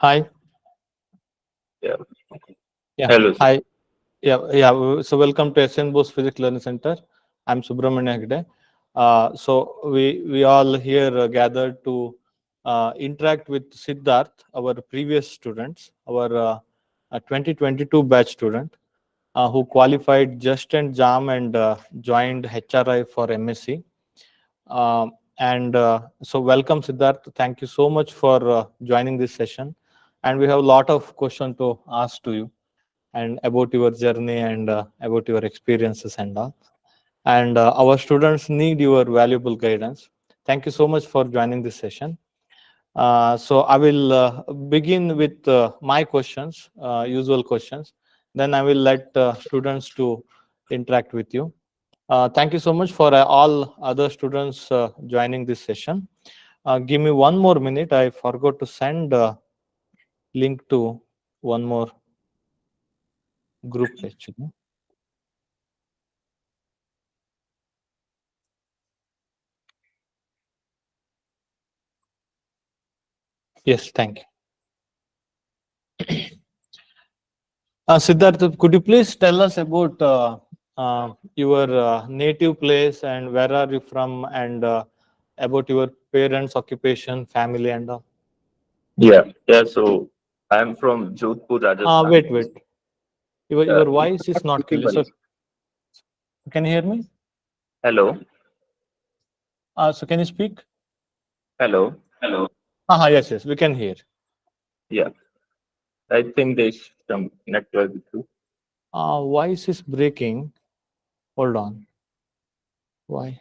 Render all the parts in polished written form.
Hi. Yeah. Yeah. Hello, sir. Hi. Yeah. So welcome to SN Bose Physics Learning Center. I'm Subramanya Hegde. So we all here gathered to interact with Siddarth, our previous students, our 2022 batch student who qualified just and JAM and joined HRI for MSc. And so welcome Siddarth. Thank you so much for joining this session. And we have a lot of questions to ask to you and about your journey and about your experiences and all. And our students need your valuable guidance. Thank you so much for joining this session. So I will begin with my questions, usual questions. Then I will let students to interact with you. Thank you so much for all other students joining this session. Give me one more minute. I forgot to send link to one more group actually. Yes, thank you. Siddarth, could you please tell us about your native place and where are you from and about your parents, occupation, family and all? Yeah. So I'm from Jodhpur, Rajasthan. Wait. Your voice is Not not clear. visible. So can you hear me? Hello. So can you speak? Hello. Yes, we can hear. Yeah. I think there's some network issue. Voice is breaking. Hold on. Why?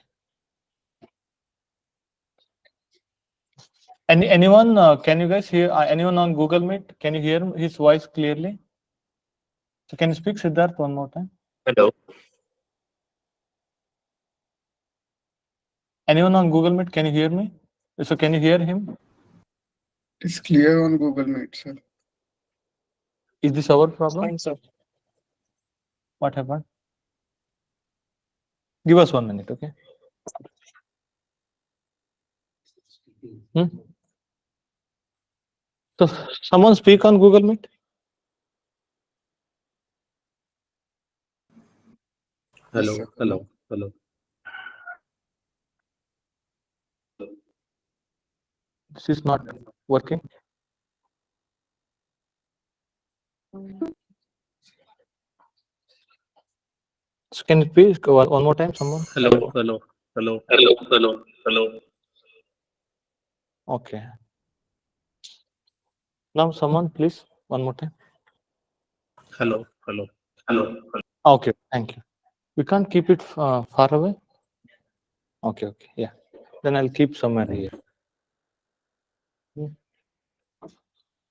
Anyone? Can you guys hear? Anyone on Google Meet? Can you hear his voice clearly? So can you speak, Siddarth, one more time? Hello. Anyone on Google Meet? Can you hear me? So can you hear him? It's clear on Google Meet, sir. Is this our problem? Fine, sir. What happened? Give us 1 minute, okay? Hmm? So someone speak on Google Meet. Yes, sir. Hello. This is not working. So can you please go one more time, someone? Hello. Okay. Now someone please one more time. Hello. Okay, thank you. We can't keep it far away. Okay, yeah. Then I'll keep somewhere here.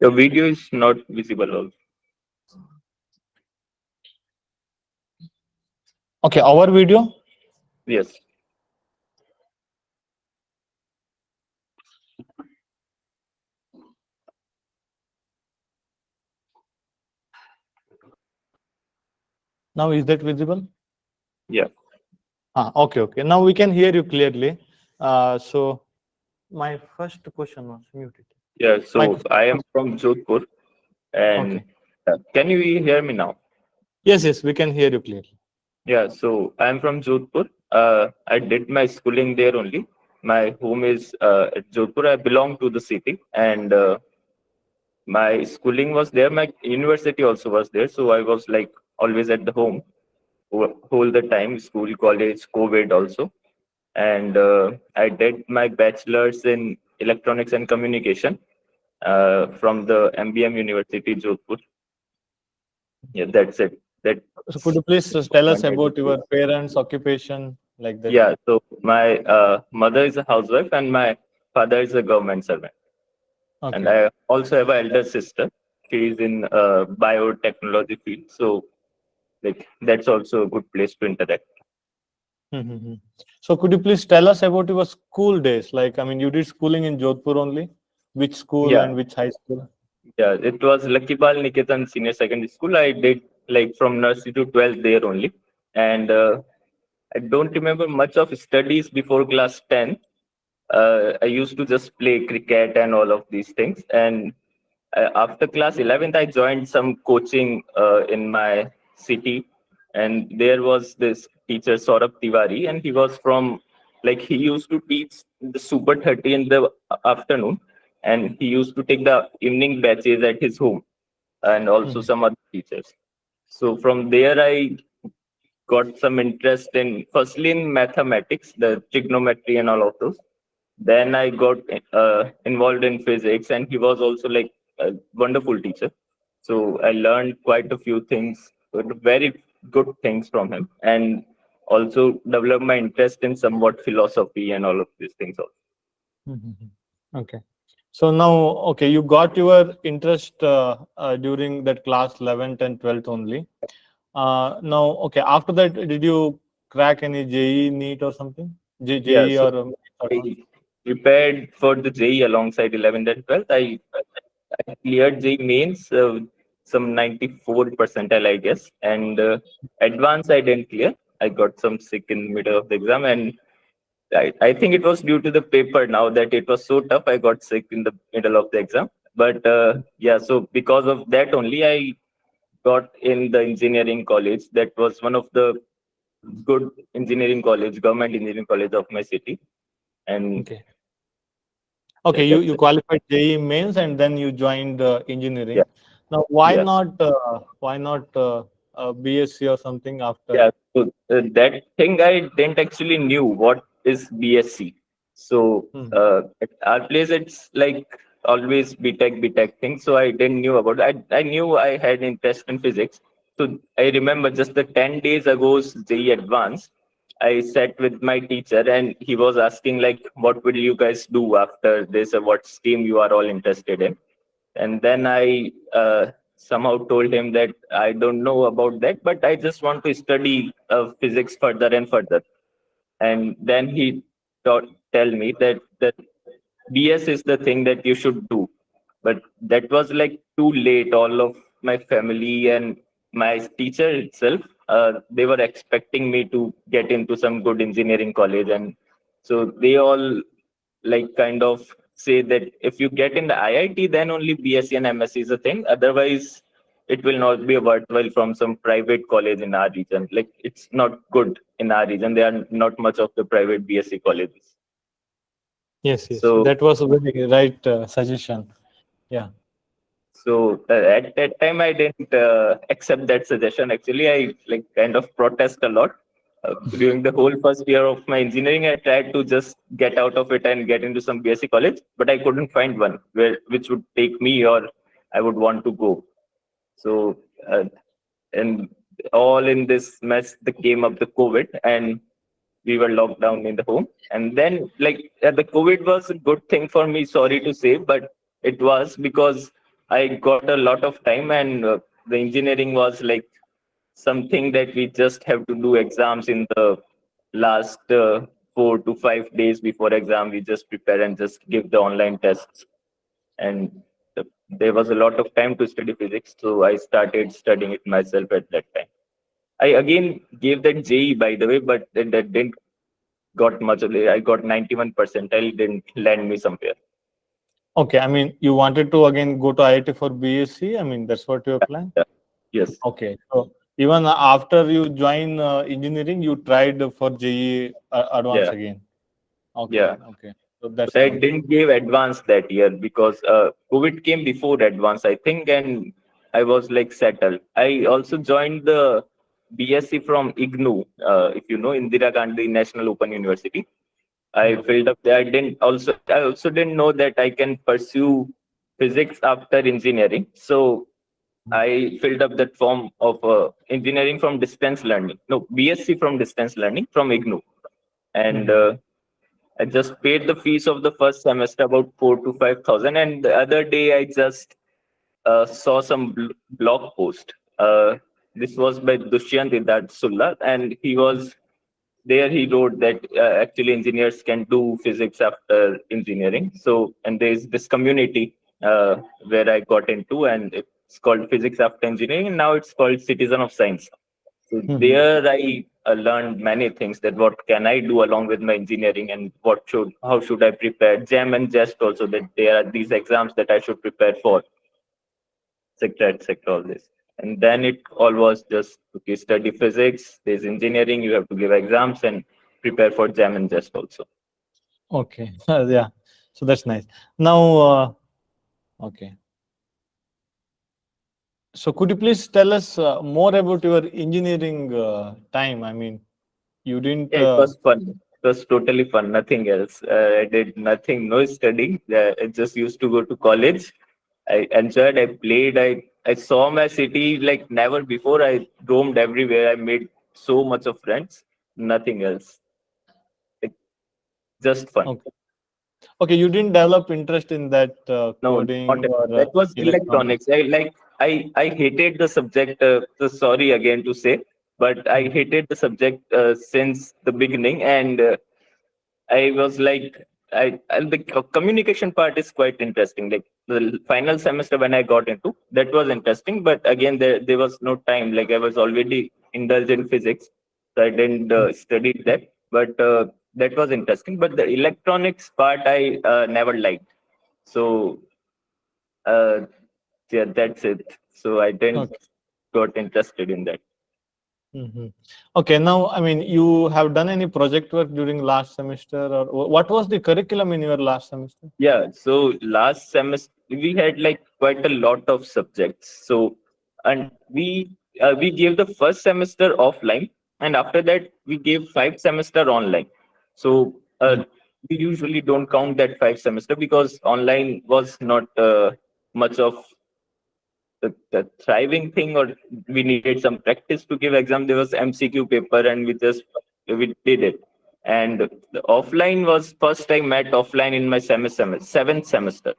Your video is not visible also. Okay, our video. Yes. Now is that visible? Yeah. Okay. Now we can hear you clearly. So my first question was muted. Yeah. So My I am from Jodhpur, and Okay. can you hear me now? Yes, we can hear you clearly. Yeah. So I'm from Jodhpur. I did my schooling there only. My home is at Jodhpur. I belong to the city, and my schooling was there. My university also was there. So I was like always at the home whole the time, school, college, COVID also. And I did my bachelor's in electronics and communication from the MBM University, Jodhpur. Yeah, that's it. That So could you please tell us one about your education. parents' occupation like that? Yeah, so my mother is a housewife and my father is a government servant. And Okay. I also have an elder sister. She is in biotechnology field. So like that's also a good place to interact. Mm-hmm. So could you please tell us about your school days? Like, I mean, you did schooling in Jodhpur only. Which school Yeah, and which high school? yeah. It was Lakibal Niketan Senior Secondary School. I did like from nursery to 12th there only. And I don't remember much of studies before class 10. I used to just play cricket and all of these things. And after class 11th, I joined some coaching in my city, and there was this teacher Saurabh Tiwari, and he was from, like, he used to teach the Super 30 in the afternoon, and he used to take the evening batches at his home, and also some other teachers. So from there, I got some interest in, firstly in mathematics, the trigonometry and all of those. Then I got involved in physics, and he was also like a wonderful teacher. So I learned quite a few things, very good things from him, and also developed my interest in somewhat philosophy and all of these things also. Okay. So now, okay, you got your interest during that class 11th and 12th only. Now, okay, after that, did you crack any JE NEET or something? Yeah, JE so or I prepared for the JEE alongside 11th and 12th. I cleared JEE mains, some 94 percentile, I guess, and advanced I didn't clear. I got some sick in the middle of the exam, and I think it was due to the paper now that it was so tough. I got sick in the middle of the exam. But yeah, so because of that only, I got in the engineering college. That was one of the good engineering college, government engineering college of my city. And okay. Okay, that's you it. qualified JE mains and then you joined Yeah, engineering. Now, why yeah. not BSc or something after? Yeah, so that thing I didn't actually knew what is BSc. So Hmm. at our place it's like always BTech thing. So I didn't knew about it. I knew I had interest in physics. So I remember just the 10 days ago's JE Advanced, I sat with my teacher and he was asking like, what will you guys do after this, or what stream you are all interested in? And then I somehow told him that I don't know about that, but I just want to study physics further and further. And then he tell me that BS is the thing that you should do. But that was like too late. All of my family and my teacher itself, they were expecting me to get into some good engineering college, and so they all like kind of say that if you get in the IIT, then only BSc and MSc is a thing. Otherwise, it will not be worthwhile from some private college in our region. Like it's not good in our region. There are not much of the private BSc colleges. Yes, yes, So that was a very right suggestion. Yeah. So at that time, I didn't accept that suggestion. Actually, I like kind of protest a lot. During the whole first year of my engineering, I tried to just get out of it and get into some BSc college, but I couldn't find one which would take me or I would want to go. So and all in this mess, the came up the COVID, and we were locked down in the home. And then like the COVID was a good thing for me, sorry to say, but it was because I got a lot of time, and the engineering was like something that we just have to do exams in the last 4 to 5 days before exam. We just prepare and just give the online tests, and there was a lot of time to study physics, so I started studying it myself at that time. I again gave that JE, by the way, but that didn't got much of it. I got 91 percentile, didn't land me somewhere. Okay, I mean, you wanted to again go to IIT for BSc. I mean, that's what your plan. Yeah. Yes. Okay, so even after you join engineering, you tried for JE advance Yeah. again. Okay, Yeah. okay, so that's But I nice. didn't give advance that year because COVID came before advance, I think, and I was like settled. I also joined the BSc from IGNU, if you know, Indira Gandhi National Open University. I filled up there. I also didn't know that I can pursue physics after engineering. So I filled up that form of engineering from distance learning. No, BSc from distance learning from IGNU. And I just paid the fees of the first semester, about 4 to 5 thousand. And the other day, I just saw some blog post. This was by Dushyant Sulla, and he was there. He wrote that actually engineers can do physics after engineering. So, and there's this community where I got into, and it's called Physics After Engineering, and now it's called Citizen of Science. So there I learned many things, that what can I do along with my engineering, and how should I prepare JAM and JEST also, that there are these exams that I should prepare for. etc. All this, and then it all was just okay. Study physics. There's engineering. You have to give exams and prepare for JAM and JEST also. Okay. Yeah. So that's nice. Now, okay. So could you please tell us more about your engineering time? I mean, you didn't. Yeah, it was fun. It was totally fun. Nothing else. I did nothing. No studying. I just used to go to college. I enjoyed. I played. I saw my city like never before. I roamed everywhere. I made so much of friends. Nothing else. Like, just fun. Okay. Okay, you didn't develop interest in that No, coding not or that was electronics. electronics. I hated the subject. So sorry again to say, but I Mm. hated the subject since the beginning, and I was like, the communication part is quite interesting. Like the final semester when I got into that was interesting, but again there was no time. Like I was already indulged in physics, so I didn't study that. But that was interesting. But the electronics part I never liked. So uh, yeah, that's it. So I didn't Okay. got interested in that. Hmm. Okay. Now, I mean, you have done any project work during last semester, or what was the curriculum in your last semester? Yeah, so last semester we had like quite a lot of subjects. So and we gave the first semester offline, and after that we gave 5 semester online. So Mm. we usually don't count that 5 semester because online was not much of the thriving thing, or we needed some practice to give exam. There was MCQ paper, and we did it. And the offline was first I met offline in my seventh semester.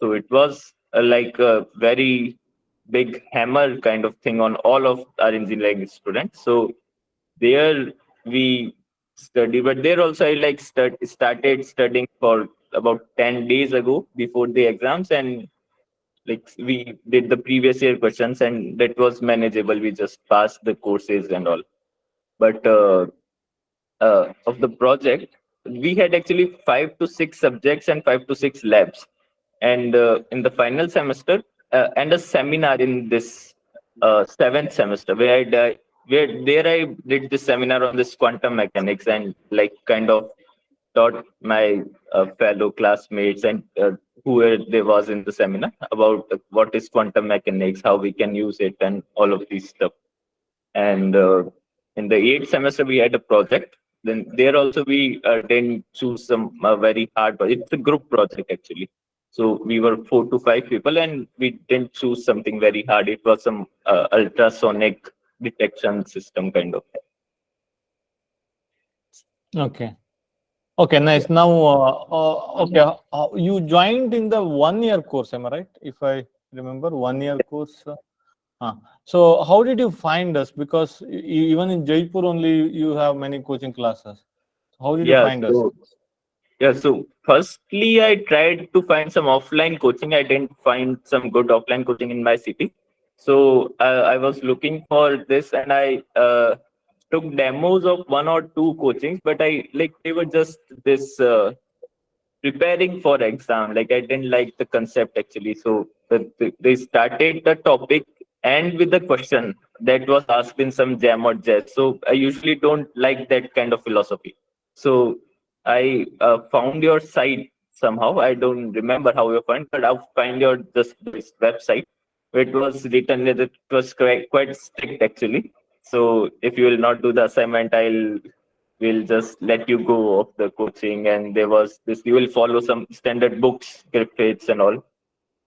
So it was like a very big hammer kind of thing on all of our engineering students. So there we study, but there also I like started studying for about 10 days ago before the exams, and like we did the previous year questions, and that was manageable. We just passed the courses and all. But of the project, we had actually 5 to 6 subjects and 5 to 6 labs. And in the final semester, and a seminar in this seventh semester, where there I did this seminar on this quantum mechanics, and like kind of taught my fellow classmates and whoever there was in the seminar about what is quantum mechanics, how we can use it, and all of these stuff. And in the eighth semester, we had a project. Then there also we didn't choose some very hard. It's a group project actually. So we were 4 to 5 people, and we didn't choose something very hard. It was some ultrasonic detection system kind of. Okay. Okay, Yeah. nice. Now, okay, you joined in the 1 year course, am I right? If I remember, 1 year course. So, how did you find us? Because even in Jaipur only, you have many coaching classes. How did you Yeah. find us? So Yeah, so firstly, I tried to find some offline coaching. I didn't find some good offline coaching in my city. So I was looking for this, and I took demos of 1 or 2 coachings, but I like they were just this preparing for exam. Like I didn't like the concept actually. So they started the topic and with the question that was asked in some jam or jest. So I usually don't like that kind of philosophy. So I found your site somehow. I don't remember how you found, but I'll find your this website. It was written that it was quite strict actually. So if you will not do the assignment, I'll will just let you go of the coaching. And there was this, you will follow some standard books, Griffiths and all.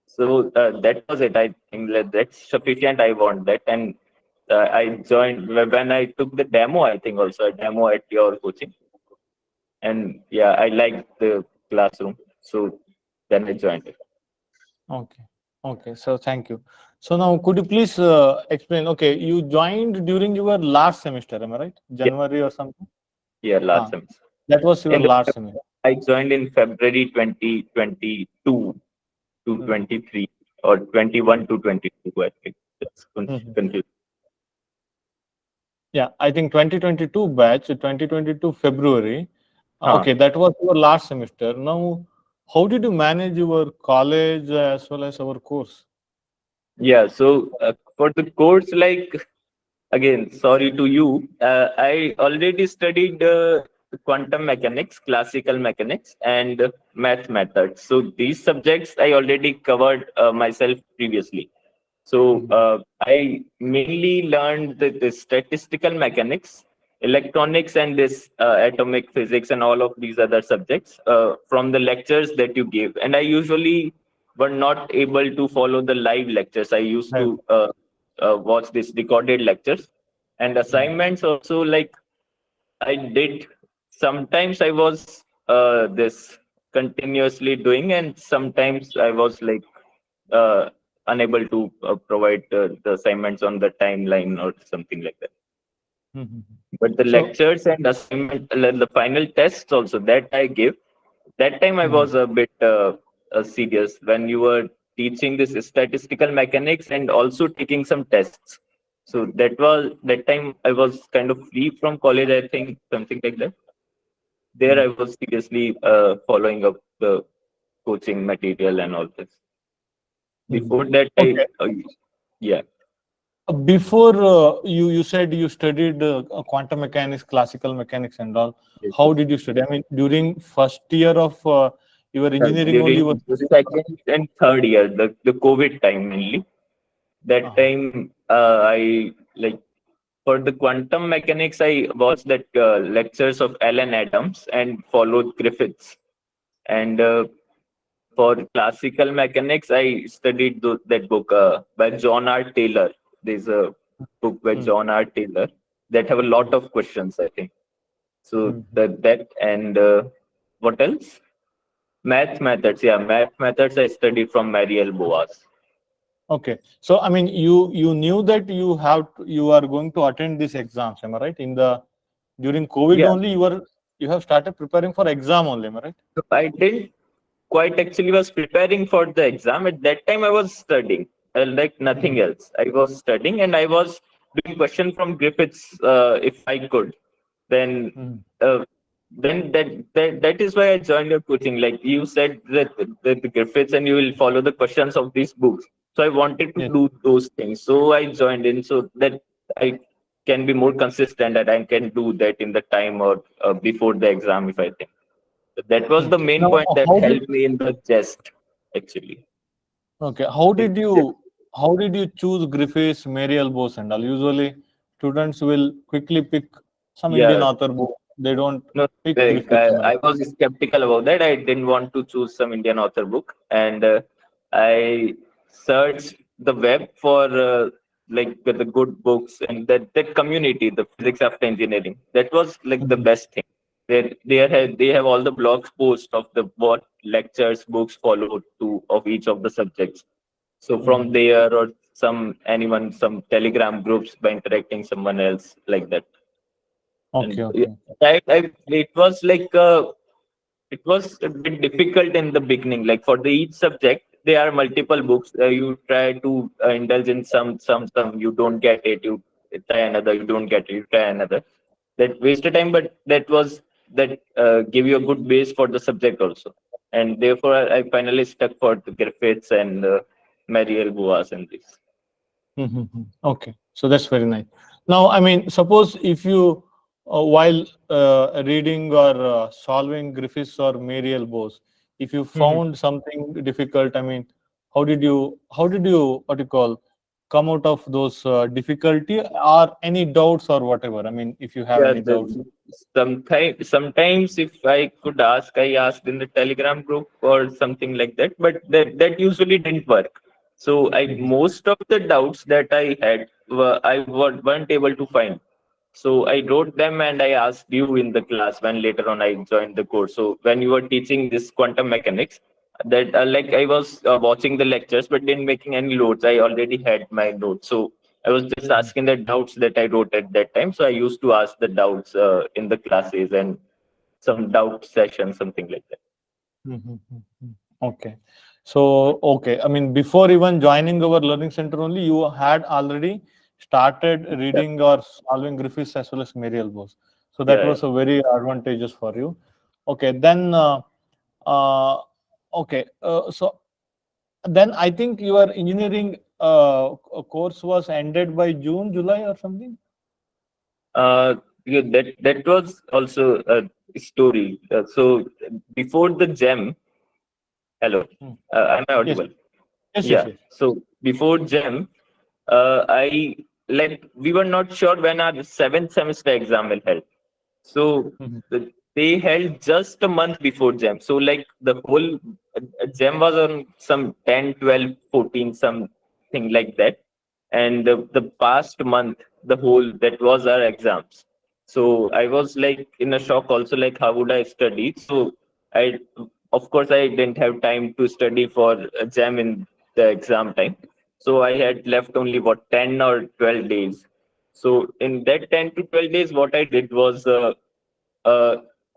So that was it. I think that that's sufficient. I want that. And I joined when I took the demo, I think also a demo at your coaching. And yeah, I liked the classroom. So then I joined it. Okay. Okay. So, thank you. So, now could you please explain? Okay, you joined during your last semester, am I right? Yeah, January or something? yeah, last Ah, semester. that was your In last semester. I joined in February 2022 to Mhm. 23 or 21 to 22, I think. It's Mhm. confused. Yeah, I think 2022 batch, 2022 February. Huh. Okay, that was your last semester. Now, how did you manage your college as well as our course? Yeah. So for the course, like again, sorry to you, I already studied quantum mechanics, classical mechanics, and math methods. So these subjects I already covered myself previously. So I mainly learned the statistical mechanics, electronics, and this atomic physics and all of these other subjects from the lectures that you give. And I usually were not able to follow the live lectures. I used Right. to watch these recorded lectures and assignments also. Like I did. Sometimes I was this continuously doing, and sometimes I was like uh, unable to provide the assignments on the timeline or something like that. Mhm. But the So, lectures and assignment, the final tests also that I give, that time I mhm. was a bit serious when you were teaching this statistical mechanics and also taking some tests. So that time I was kind of free from college, I think, something like that. There I was seriously following up the coaching material and all this. Mhm. Before that, Okay. yeah. Before you said you studied quantum mechanics, classical mechanics, and all. Yes, How yes. did you study? I mean, during first year of your engineering only During was the studying? second and third year, the COVID time mainly. That Uh-huh. time, I like for the quantum mechanics, I watched that lectures of Alan Adams and followed Griffiths. And for classical mechanics, I studied that book by John R. Taylor. There's a book by Mm, John R. Taylor that have a lot mm, of questions, I think. So mm. that and what else? Math methods. Yeah, math methods I studied from Mariel Boas. Okay. So, I mean, you knew that you are going to attend these exams, am I right? In the during COVID Yeah, only you have started preparing for exam only, am I right? I didn't quite actually was preparing for the exam. At that time, I was studying, like nothing Mhm. else. I was studying and I was doing question from Griffiths if I could. Then, Mhm. uh, then that is why I joined your coaching. Like you said that the Griffiths and you will follow the questions of these books. So I wanted to Yes. do those things. So I joined in so that I can be more consistent and I can do that in the time or before the exam if I think. That was Mm. the main Now, point that how did helped me in the JEST, actually. okay? In JEST. How did you choose Griffiths, Mariel Bose, and all? Usually, students will quickly pick some Indian Yeah, author book. They don't no, pick like, Griffiths, am I right? I was skeptical about that. I didn't want to choose some Indian author book, and I searched the web for like the good books and that community, the physics after engineering. That was like the Mhm. best thing. They have all the blogs post of the what lectures books follow to of each of the subjects. So from Mhm. there or some Telegram groups by interacting someone else like that. Okay, And okay. it was like it was a bit difficult in the beginning. Like for the each subject, there are multiple books. You try to indulge in some. You don't get it. You try another. You don't get it. You try another. That wasted time, but that give you a good base for the subject also. And therefore, I finally stuck for the Griffiths and Mariel Boas and this. Mhm. Okay, so that's very nice. Now, I mean, suppose if you, while reading or solving Griffiths or Mariel Bose, if you Mhm. found something difficult, I mean, how did you, what you call, come out of those difficulty or any doubts or whatever? I mean, if you have Yeah, any doubts. sometimes if I could ask, I asked in the Telegram group or something like that, but that usually didn't work. So I Mhm. most of the doubts that I had weren't able to find. So I wrote them and I asked you in the class when later on I joined the course. So when you were teaching this quantum mechanics, that like I was watching the lectures but didn't making any notes. I already had my notes. So I was just Mhm. asking the doubts that I wrote at that time. So I used to ask the doubts in the classes and some doubt sessions, something like that. Mhm. Mhm. Okay. So, okay. I mean, before even joining our learning center only, you had already started Yeah, reading or solving Griffiths as well as Mariel Bose. So that yeah, was a very advantageous for you. Okay. Then, uh, okay. So then I think your engineering course was ended by June, July, or something? Yeah, that was also a story. So before the JAM, hello, Hmm. am I Yes. audible? Yes. Yeah. Yes. So before JAM, I like we were not sure when our seventh semester exam will held. So Mhm. they held just a month before JAM. So like the whole JAM was on some 10, 12, 14, something like that. And the past month, the whole that was our exams. So I was like in a shock also, like how would I study? So I, of course, I didn't have time to study for a JAM in the exam time. So I had left only what 10 or 12 days. So in that 10 to 12 days, what I did was uh,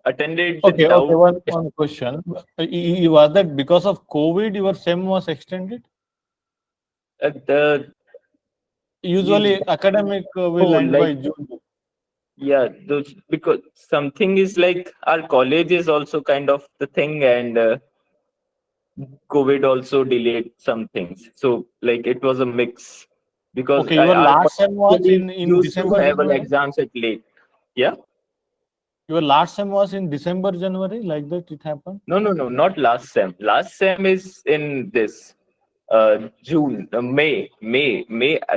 attended the Okay. Okay. doubt. One question. Was that because of COVID your SEM was extended? The Usually academic will end by like June. yeah, those because something is like our college is also kind of the thing, and COVID also delayed some things. So like it was a mix because Okay, your our last college SEM was usually in used to December, have January? exams at late. Yeah. Your last SEM was in December, January, like that it happened? No, no, no, not last sem. Last sem is in this June, May.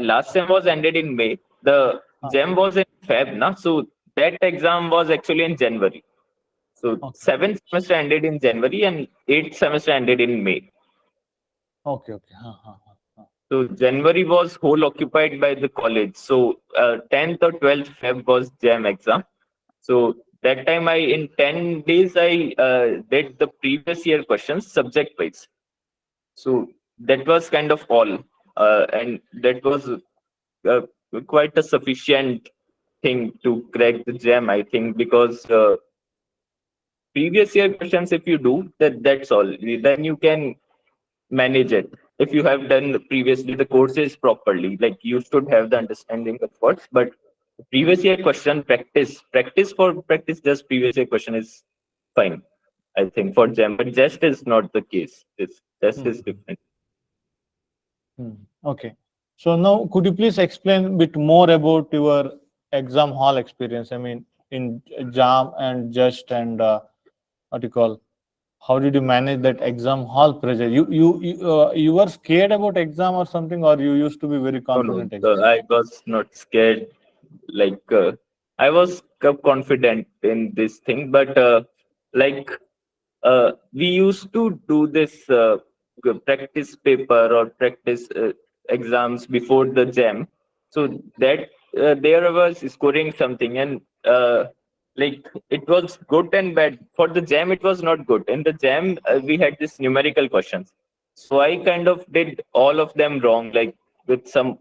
Last sem was ended in May. The Ah, JAM was in Feb, na? So that exam was actually in January. So okay. seventh semester ended in January and eighth semester ended in May. Okay, okay. Huh. So January was whole occupied by the college. So 10th or 12th Feb was JAM exam. So that time I in 10 days I did the previous year questions subject wise. So that was kind of all, and that was quite a sufficient thing to crack the JAM, I think, because previous year questions, if you do that, that's all. Then you can manage it. If you have done previously the courses properly, like you should have the understanding of course, but previous year question practice just previous year question is fine, I think, for JAM, but JEST is not the case. This JEST is Mhm. different. Okay. So now could you please explain a bit more about your exam hall experience? I mean, in JAM and JEST and what do you call? How did you manage that exam hall pressure? You were scared about exam or something, or you used to be very No, no, confident exam? I was not scared. Like I was confident in this thing, but like we used to do this practice paper or practice exams before the JAM, so that there I was scoring something, and like it was good and bad. For the JAM, it was not good. In the JAM, we had this numerical questions, so I kind of did all of them wrong, like with some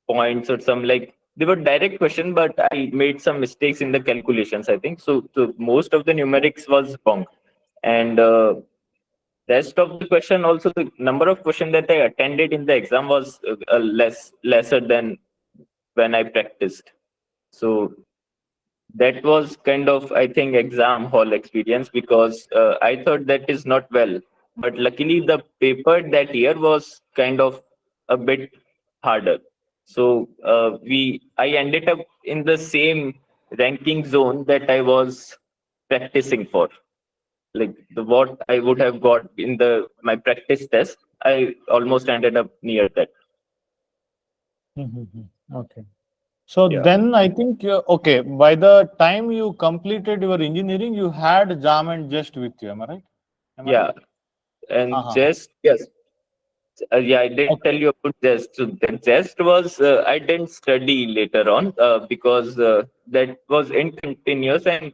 points or some like they were direct question, but I made some mistakes in the calculations, I think. So most of the numerics was wrong, and rest of the question also the number of question that I attended in the exam was lesser than when I practiced. So that was kind of, I think, exam hall experience, because I thought that is not well, but luckily the paper that year was kind of a bit harder. So I ended up in the same ranking zone that I was practicing for, like the what I would have got in the my practice test. I almost ended up near that. Okay. So Yeah. then I think, okay, by the time you completed your engineering, you had JAM and JEST with you. Am I right? Am I right? Yeah. And Uh-huh. just yes. Yeah, I did Okay. tell you about JEST. So the JEST was I didn't study later on because that was incontinuous, and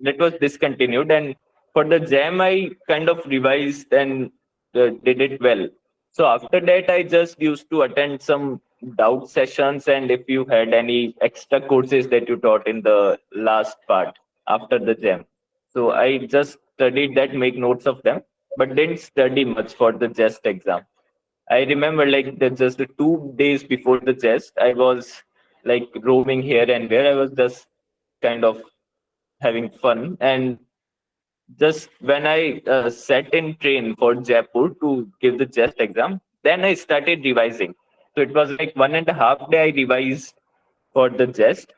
that was discontinued. And for the JAM, I kind of revised and did it well. So after that, I just used to attend some doubt sessions, and if you had any extra courses that you taught in the last part after the JAM, so I just studied that, make notes of them, but didn't study much for the JEST exam. I remember like the just 2 days before the test, I was like roaming here and there. I was just kind of having fun, and just when I sat in train for Jaipur to give the JEST exam, then I started revising. So it was like 1.5 day I revised for the jest,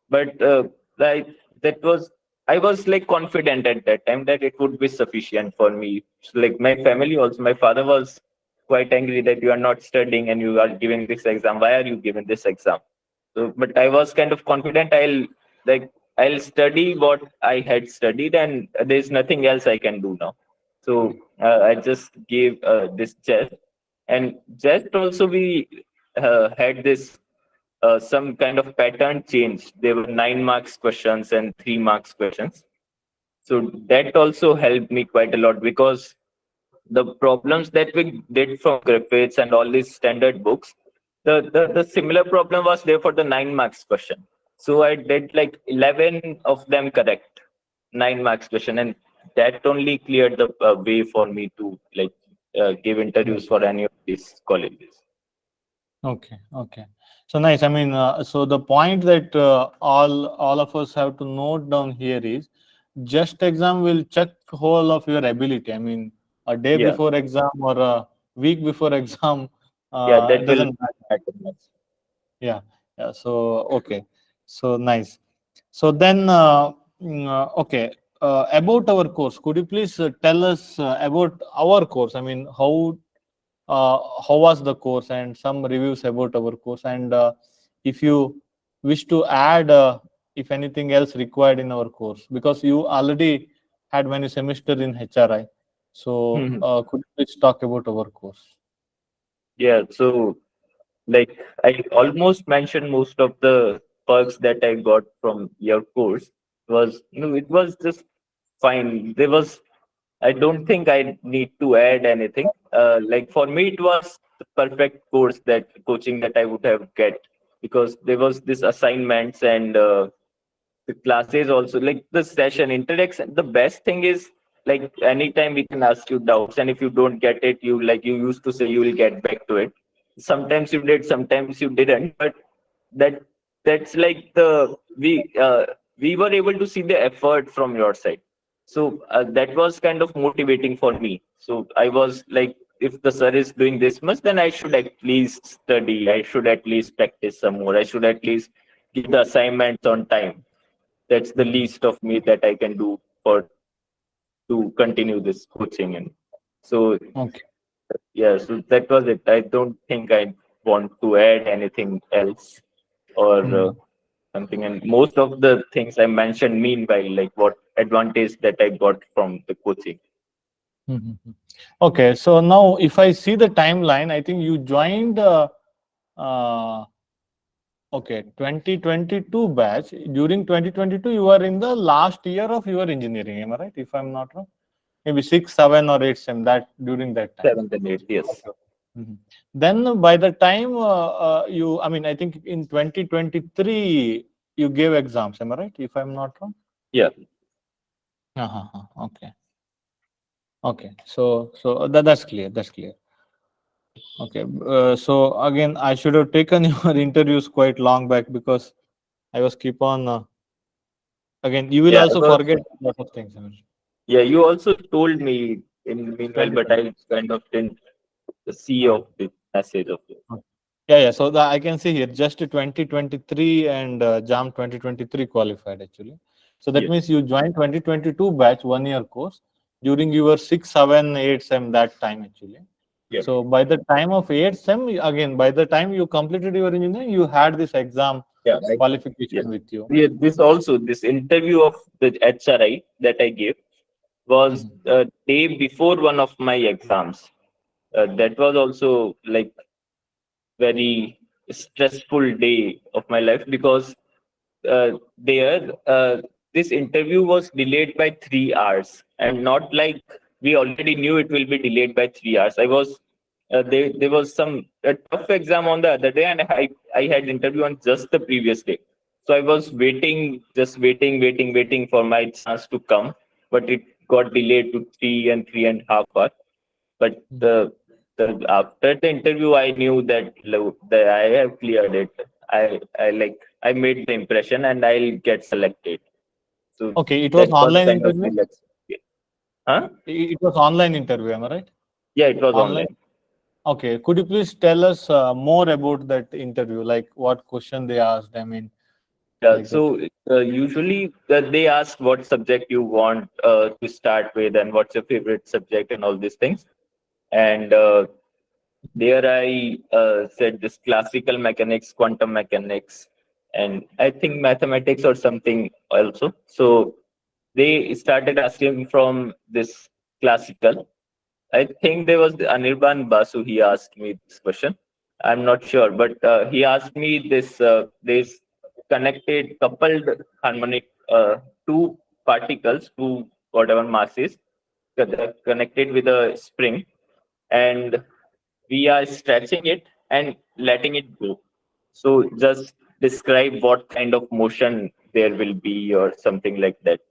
but that was I was like confident at that time that it would be sufficient for me. So, like my family also, my father was quite angry that you are not studying and you are giving this exam. Why are you giving this exam? So, but I was kind of confident. I'll study what I had studied, and there's nothing else I can do now. So I just gave this jest, and jest also we had this some kind of pattern change. There were 9 marks questions and 3 marks questions. So that also helped me quite a lot because the problems that we did from Griffiths and all these standard books, the similar problem was there for the 9 marks question. So I did like 11 of them correct, 9 marks question, and that only cleared the way for me to like give interviews for any of these colleges. Okay, okay. So nice. I mean, so the point that all of us have to note down here is, just exam will check whole of your ability. I mean, a day Yeah, before exam or a week before exam yeah, that will doesn't matter. matter much. Yeah, yeah. So okay, so nice. So then, okay. About our course, could you please tell us about our course? I mean, how was the course and some reviews about our course, and if you wish to add if anything else required in our course, because you already had many semester in HRI. So Mhm. could you please talk about our course? Yeah, so like I almost mentioned most of the perks that I got from your course. Was no, it was just fine. There was I don't think I need to add anything. Like for me, it was the perfect course that coaching that I would have get because there was this assignments and the classes also like the session interaction. The best thing is like anytime we can ask you doubts, and if you don't get it, you like you used to say you will get back to it. Sometimes you did, sometimes you didn't, but that that's like we were able to see the effort from your side. So that was kind of motivating for me. So I was like, if the sir is doing this much, then I should at least study. I should at least practice some more. I should at least give the assignments on time. That's the least of me that I can do for to continue this coaching. And so Okay. yeah, so that was it. I don't think I want to add anything else or Mhm. something. And most of the things I mentioned meanwhile, like what advantage that I got from the coaching. Mhm. Okay, so now if I see the timeline, I think you joined uh, okay, 2022 batch. During 2022, you are in the last year of your engineering, am I right? If I'm not wrong, maybe 6, 7, or 8 sem that during that time. 7th and 8th, yes. Okay. Mhm. Then by the time I mean, I think in 2023 you gave exams, am I right? If I'm not wrong. Yeah. Uh-huh. Okay. Okay. So that's clear. That's clear. Okay. So again, I should have taken your interviews quite long back because I was keep on. Again, you will Yeah. also forget a lot of things. Yeah. You also told me in meanwhile, but 2020. I kind of didn't see Uh, of the message of it. okay. Yeah. So I can see here just 2023 and JAM 2023 qualified actually. So that Yes. means you joined 2022 batch 1 year course during your 6, 7, 8 sem that time actually. Yeah. So by the time of 8 sem, again, by the time you completed your engineering, you had this exam Yeah. qualification Yes. with you. Yeah. This interview of the HRI that I gave was Mhm. a day before one of my exams. That was also like very stressful day of my life because there this interview was delayed by 3 hours, and not like we already knew it will be delayed by 3 hours. I was there was some a tough exam on the other day, and I had interview on just the previous day. So I was waiting, just waiting for my chance to come, but it got delayed to 3 and 3.5 hours. But after the interview, I knew that I have cleared it. I made the impression, and I'll get selected. So Okay, it was that was online kind of interview. relaxing. Huh? It was online interview, am I right? Yeah, it was Online. online. Okay, could you please tell us more about that interview? Like what question they asked? I mean, Yeah, like that. so usually they ask what subject you want to start with and what's your favorite subject and all these things. And there I said this classical mechanics, quantum mechanics, and I think mathematics or something also. So they started asking from this classical. I think there was the Anirban Basu. He asked me this question. I'm not sure, but he asked me this connected coupled harmonic two particles, two whatever mass is connected with a spring, and we are stretching it and letting it go. So just describe what kind of motion there will be or something like that.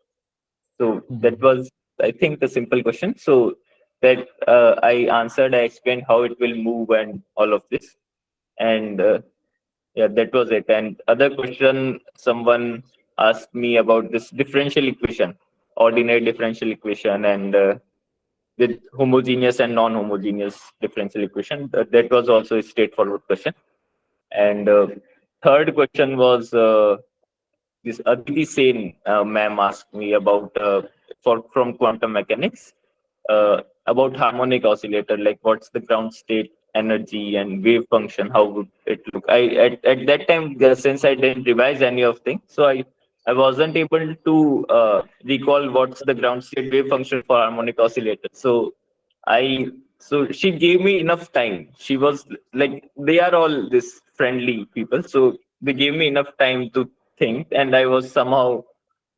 So that Mhm. was, I think, the simple question. So that I answered, I explained how it will move and all of this. And yeah, that was it. And other question, someone asked me about this differential equation, ordinary differential equation, and with homogeneous and non-homogeneous differential equation. That was also a straightforward question. And third question was this Aditi Sen ma'am asked me about from quantum mechanics about harmonic oscillator, like what's the ground state energy and wave function, how would it look? At that time, since I didn't revise any of things, so I wasn't able to recall what's the ground state wave function for harmonic oscillator. I so she gave me enough time. She was like, they are all this friendly people, so they gave me enough time to think, and I was somehow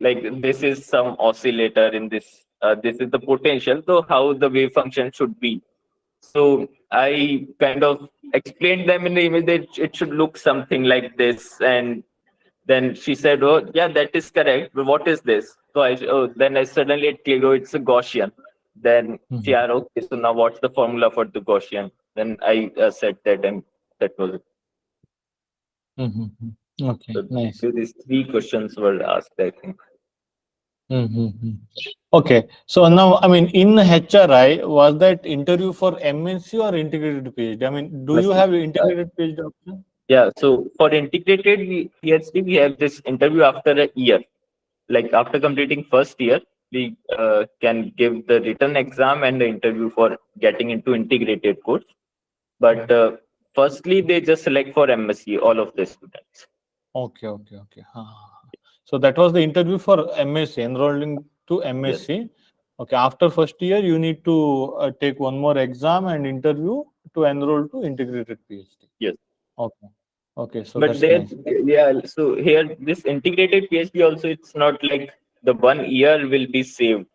like, this is some oscillator in this. This is the potential. So how the wave function should be. So I kind of explained them in the image that it should look something like this, and then she said, "Oh, yeah, that is correct. But what is this?" Then I suddenly it cleared, "Oh, it's a Gaussian." Then she Mhm. asked, "Okay, so now what's the formula for the Gaussian?" Then I said that, and that was it. Mhm. Okay, So nice. these three questions were asked, I think. Mhm. Okay, so now, I mean, in HRI, was that interview for MNC or integrated PhD? I mean, do you Must be- have integrated PhD option? Yeah, so for integrated PhD, we have this interview after a year. Like after completing first year, we can give the written exam and the interview for getting into integrated course. But firstly, they just select for MSc, all of the students. Okay. So that was the interview for MSc, enrolling to Yes, MSc. Okay, after first year, you need to take one more exam and interview to enroll to integrated PhD. yes. Okay, okay, so But that's there, nice. yeah, so here, this integrated PhD also, it's not like the 1 year will be saved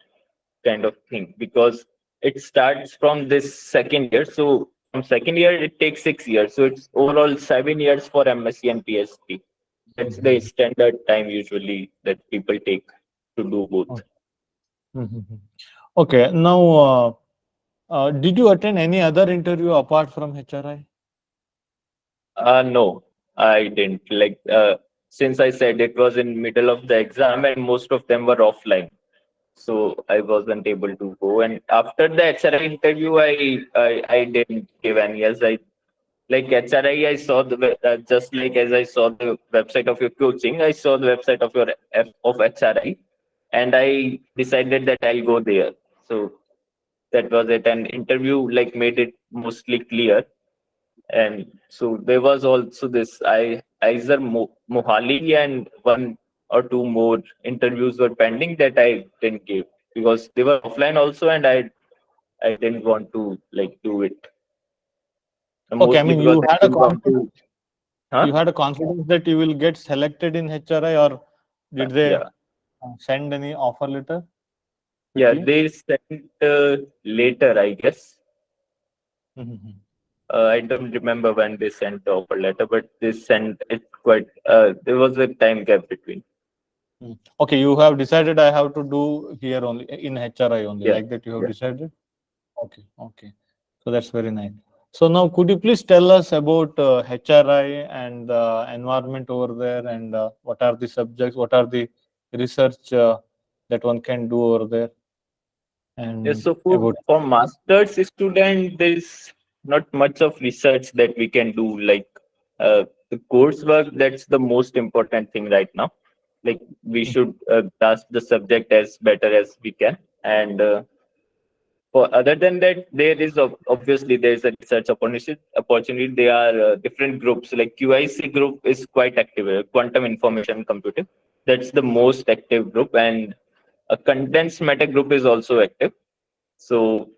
kind of thing, because it starts from this second year. So from second year, it takes 6 years. So it's overall 7 years for MSc and PhD. That's the Mhm. standard time usually that people take to do both. Mhm. Okay, now, did you attend any other interview apart from HRI? No, I didn't. Like since I said it was in middle of the exam and most of them were offline, so I wasn't able to go. And after the HRI interview, I didn't give any. As I like HRI, I saw just like as I saw the website of your coaching, I saw the website of your of HRI, and I decided that I'll go there. So that was it. And interview like made it mostly clear. And so there was also this either Mohali and one or two more interviews were pending that I didn't give because they were offline also, and I didn't want to like do it. And Okay, I mostly mean, because I didn't want to. Huh? you had a confidence that you will get selected in HRI, or did they Yeah, send any offer letter yeah. quickly? They sent later, I guess. Mhm. I don't remember when they sent the offer letter, but they sent it quite. There was a time gap between. Okay, you have decided I have to do here only in HRI only, Yeah, like that you have yeah. decided? Okay. So that's very nice. So now could you please tell us about HRI and the environment over there, and what are the subjects, what are the research that one can do over there, Yes, and so about. for master's student, there is not much of research that we can do. Like the coursework, that's the most important thing right now. Like we should grasp the subject as better as we can. And for other than that, there is obviously there is a research opportunity. There are different groups. Like QIC group is quite active. Quantum Information Computing. That's the most active group, and a condensed matter group is also active. So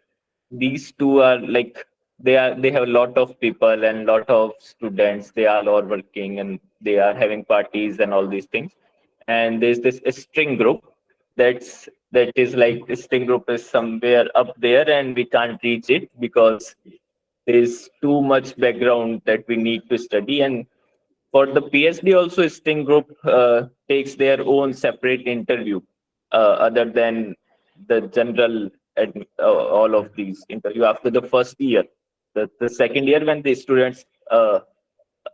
these two are like they have a lot of people and lot of students. They are all working and they are having parties and all these things. And there's this string group that is like the string group is somewhere up there and we can't reach it because there's too much background that we need to study. And for the PhD also, string group takes their own separate interview other than the general all of these interview after the first year. The second year when the students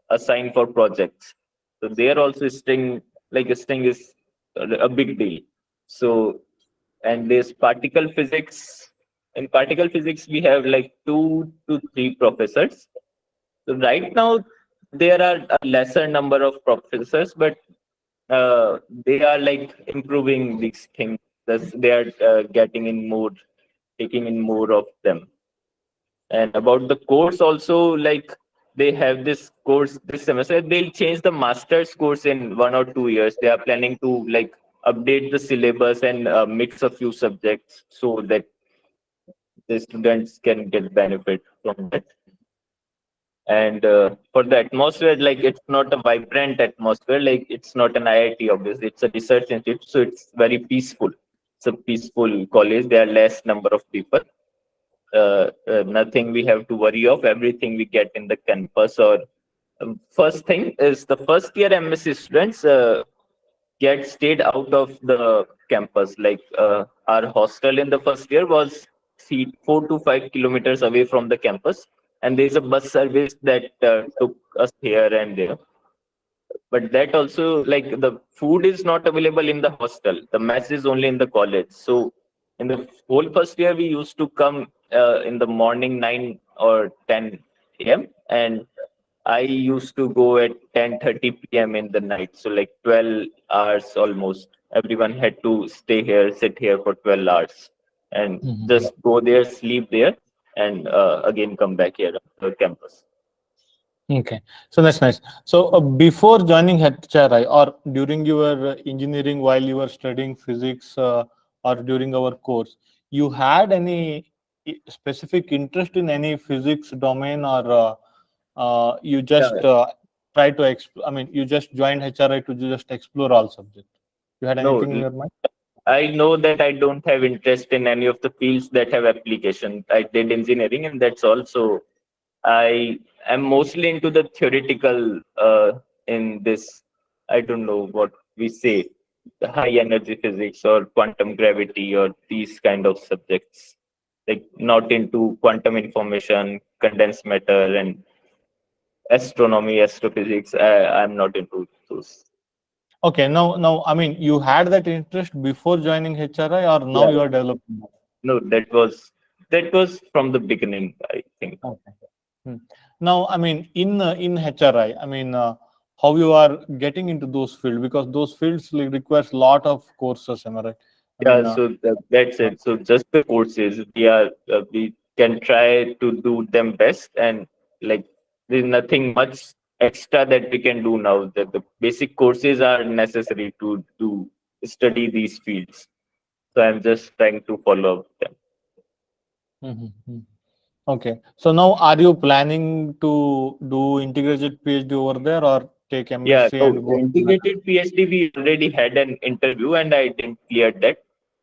assign for projects. So there also string, like a string is a big deal. So, and this particle physics, in particle physics, we have like 2 to 3 professors. So right now, there are a lesser number of professors, but they are like improving these things. Thus, they are getting in more, taking in more of them. And about the course also, like they have this course this semester. They'll change the master's course in 1 or 2 years. They are planning to like update the syllabus and mix a few subjects so that the students can get benefit from that. And for the atmosphere, like it's not a vibrant atmosphere. Like it's not an IIT, obviously. It's a research institute, so it's very peaceful. It's a peaceful college. There are less number of people. Nothing we have to worry of. Everything we get in the campus. Or first thing is the first year MSc students get stayed out of the campus. Like our hostel in the first year was 4 to 5 kilometers away from the campus, and there's a bus service that took us here and there. But that also, like the food is not available in the hostel. The mess is only in the college. So in the whole first year, we used to come in the morning 9 or 10 a.m. and I used to go at 10:30 p.m. in the night. So like 12 hours almost. Everyone had to stay here, sit here for 12 hours and just go there, sleep there, and again come back here to the campus. Okay, so that's nice. So before joining HRI or during your engineering while you were studying physics or during our course, you had any specific interest in any physics domain or you just try to I mean, you just joined HRI to just explore all subjects? You had anything in No, your mind? I know that I don't have interest in any of the fields that have application. I did engineering and that's all. So I am mostly into the theoretical in this, I don't know what we say, the high energy physics or quantum gravity or these kind of subjects. Like not into quantum information, condensed matter and astronomy, astrophysics. I'm not into those. Okay, now, I mean, you had that interest before joining HRI or now Yeah. you are developing that? No, that was from the beginning, I think. Okay. Now, I mean, in HRI, I mean, how you are getting into those fields, because those fields requires lot of courses, am I right? I Yeah, mean, so that's it. So just the courses, we can try to do them best, and like there's nothing much extra that we can do now. The basic courses are necessary to study these fields. So I'm just trying to follow up them. Okay. So now, are you planning to do integrated PhD over there or take Yeah, MSc so and the go? integrated PhD, we already had an interview and I didn't clear that.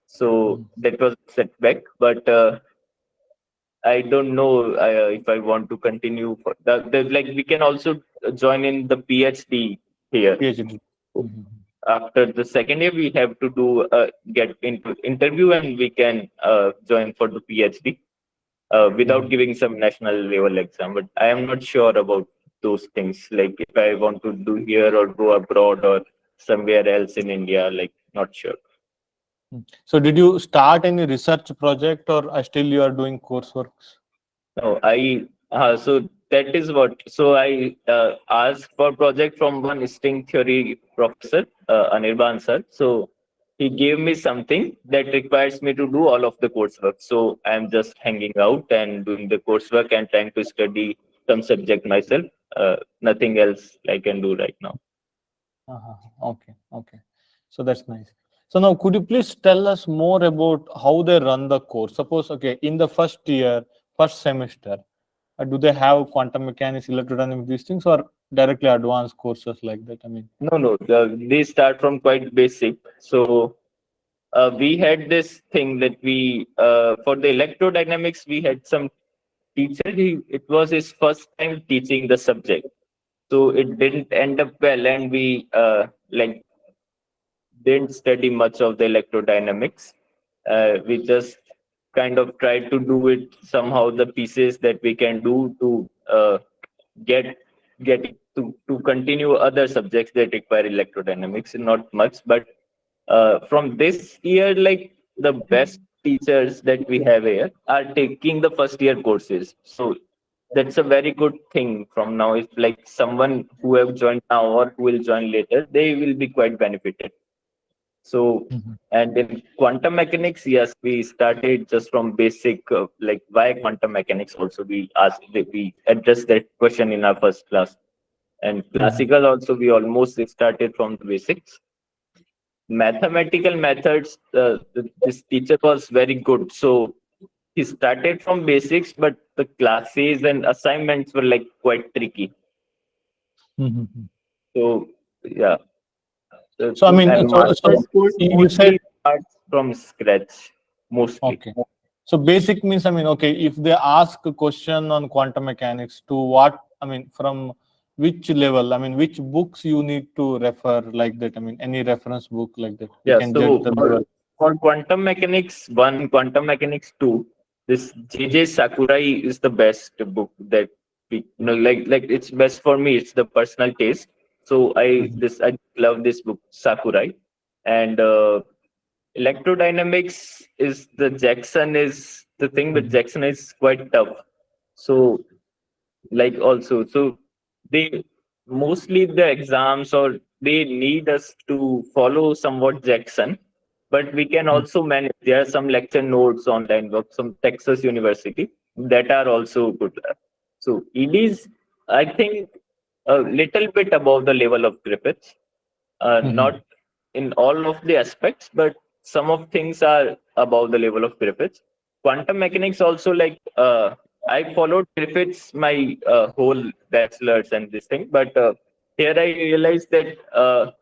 So that was a setback. But I don't know if I want to continue. For like we can also join in the PhD here. PhD. After the second year, we have to do get into interview and we can join for the PhD without giving some national level exam. But I am not sure about those things. Like if I want to do here or go abroad or somewhere else in India, like not sure. So did you start any research project or still you are doing coursework? No, I So that is what. So I asked for project from one string theory professor, Anirban sir. So he gave me something that requires me to do all of the coursework. So I'm just hanging out and doing the coursework and trying to study some subject myself. Nothing else I can do right now. Okay, okay. So that's nice. So now, could you please tell us more about how they run the course? Suppose, okay, in the first year, first semester, do they have quantum mechanics, electrodynamics, these things, or directly advanced courses like that? I mean, No. They start from quite basic. So we had this thing that we for the electrodynamics we had some teacher. It was his first time teaching the subject, so it didn't end up well, and we like didn't study much of the electrodynamics. We just kind of tried to do it somehow, the pieces that we can do to get to continue other subjects that require electrodynamics. Not much, but from this year, like the best teachers that we have here are taking the first year courses. So that's a very good thing from now. If like someone who have joined now or who will join later, they will be quite benefited. So, and in quantum mechanics, yes, we started just from basic, like why quantum mechanics. Also, we addressed that question in our first class. And classical also, we almost started from the basics. Mathematical methods, this teacher was very good. So he started from basics, but the classes and assignments were like quite tricky. So yeah. so I mean, And master's course you said mostly starts from scratch, mostly. okay. So basic means, I mean, okay, if they ask a question on quantum mechanics, to what, I mean, from which level, I mean, which books you need to refer like that? I mean, any reference book like that? You Yeah, can so judge the level. for quantum mechanics 1, quantum mechanics 2, this JJ Sakurai is the best book that we, like it's best for me. It's the personal taste. So I love this book, Sakurai. And electrodynamics is the Jackson is the thing with Jackson is quite tough. So like also, so they mostly the exams or they need us to follow somewhat Jackson, but we can also manage. There are some lecture notes online work, some Texas University that are also good. So EDs, I think a little bit above the level of Griffiths, not in all of the aspects, but some of things are above the level of Griffiths. Quantum mechanics also, like I followed Griffiths my whole bachelor's and this thing, but here I realized that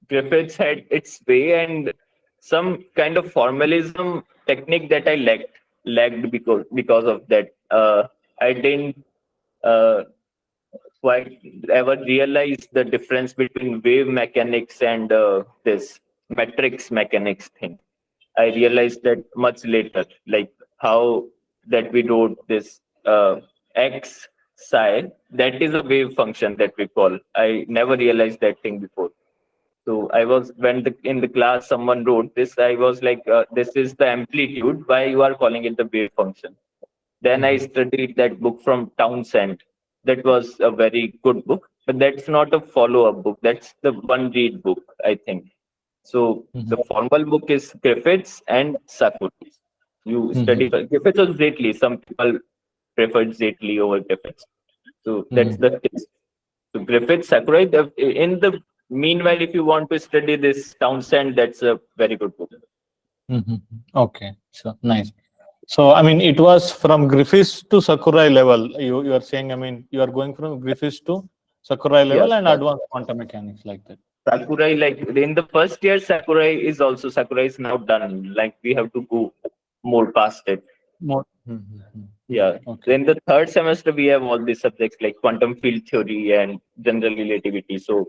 Griffiths had its way and some kind of formalism technique that I lagged because of that. I didn't uh, quite ever realized the difference between wave mechanics and this matrix mechanics thing. I realized that much later, like how that we wrote this x psi, that is a wave function that we call. I never realized that thing before. So I was in the class someone wrote this, I was like, this is the amplitude. Why you are calling it the wave function? Then I studied that book from Townsend. That was a very good book, but that's not a follow-up book. That's the one read book, I think. So the formal book is Griffiths and Sakurai. You study Griffiths or Zetli. Some people prefer Zetli over Griffiths. So that's the case. So Griffiths, Sakurai. In the meanwhile, if you want to study this Townsend, that's a very good book. Okay, so nice. So I mean, it was from Griffiths to Sakurai level. You are saying, I mean, you are going from Griffiths to Sakurai level Yes. and advanced quantum mechanics like that. Sakurai, like in the first year, Sakurai is now done. Like we have to go more past it. More. Yeah. Okay. Then the third semester, we have all these subjects like quantum field theory and general relativity. So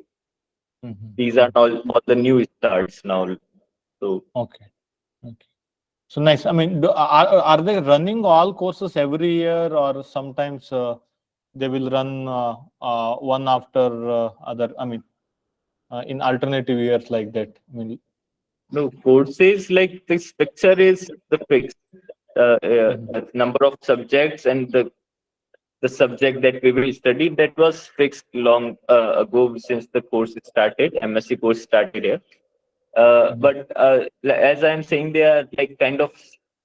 these are all the new starts now. So Okay. Okay. So nice. I mean, are they running all courses every year, or sometimes they will run one after other? I mean, in alternative years like that. I mean, no, courses like the structure is the fixed number of subjects and the the subject that we will study, that was fixed long ago since the course started, MSc course started here. But as I'm saying, they are like kind of,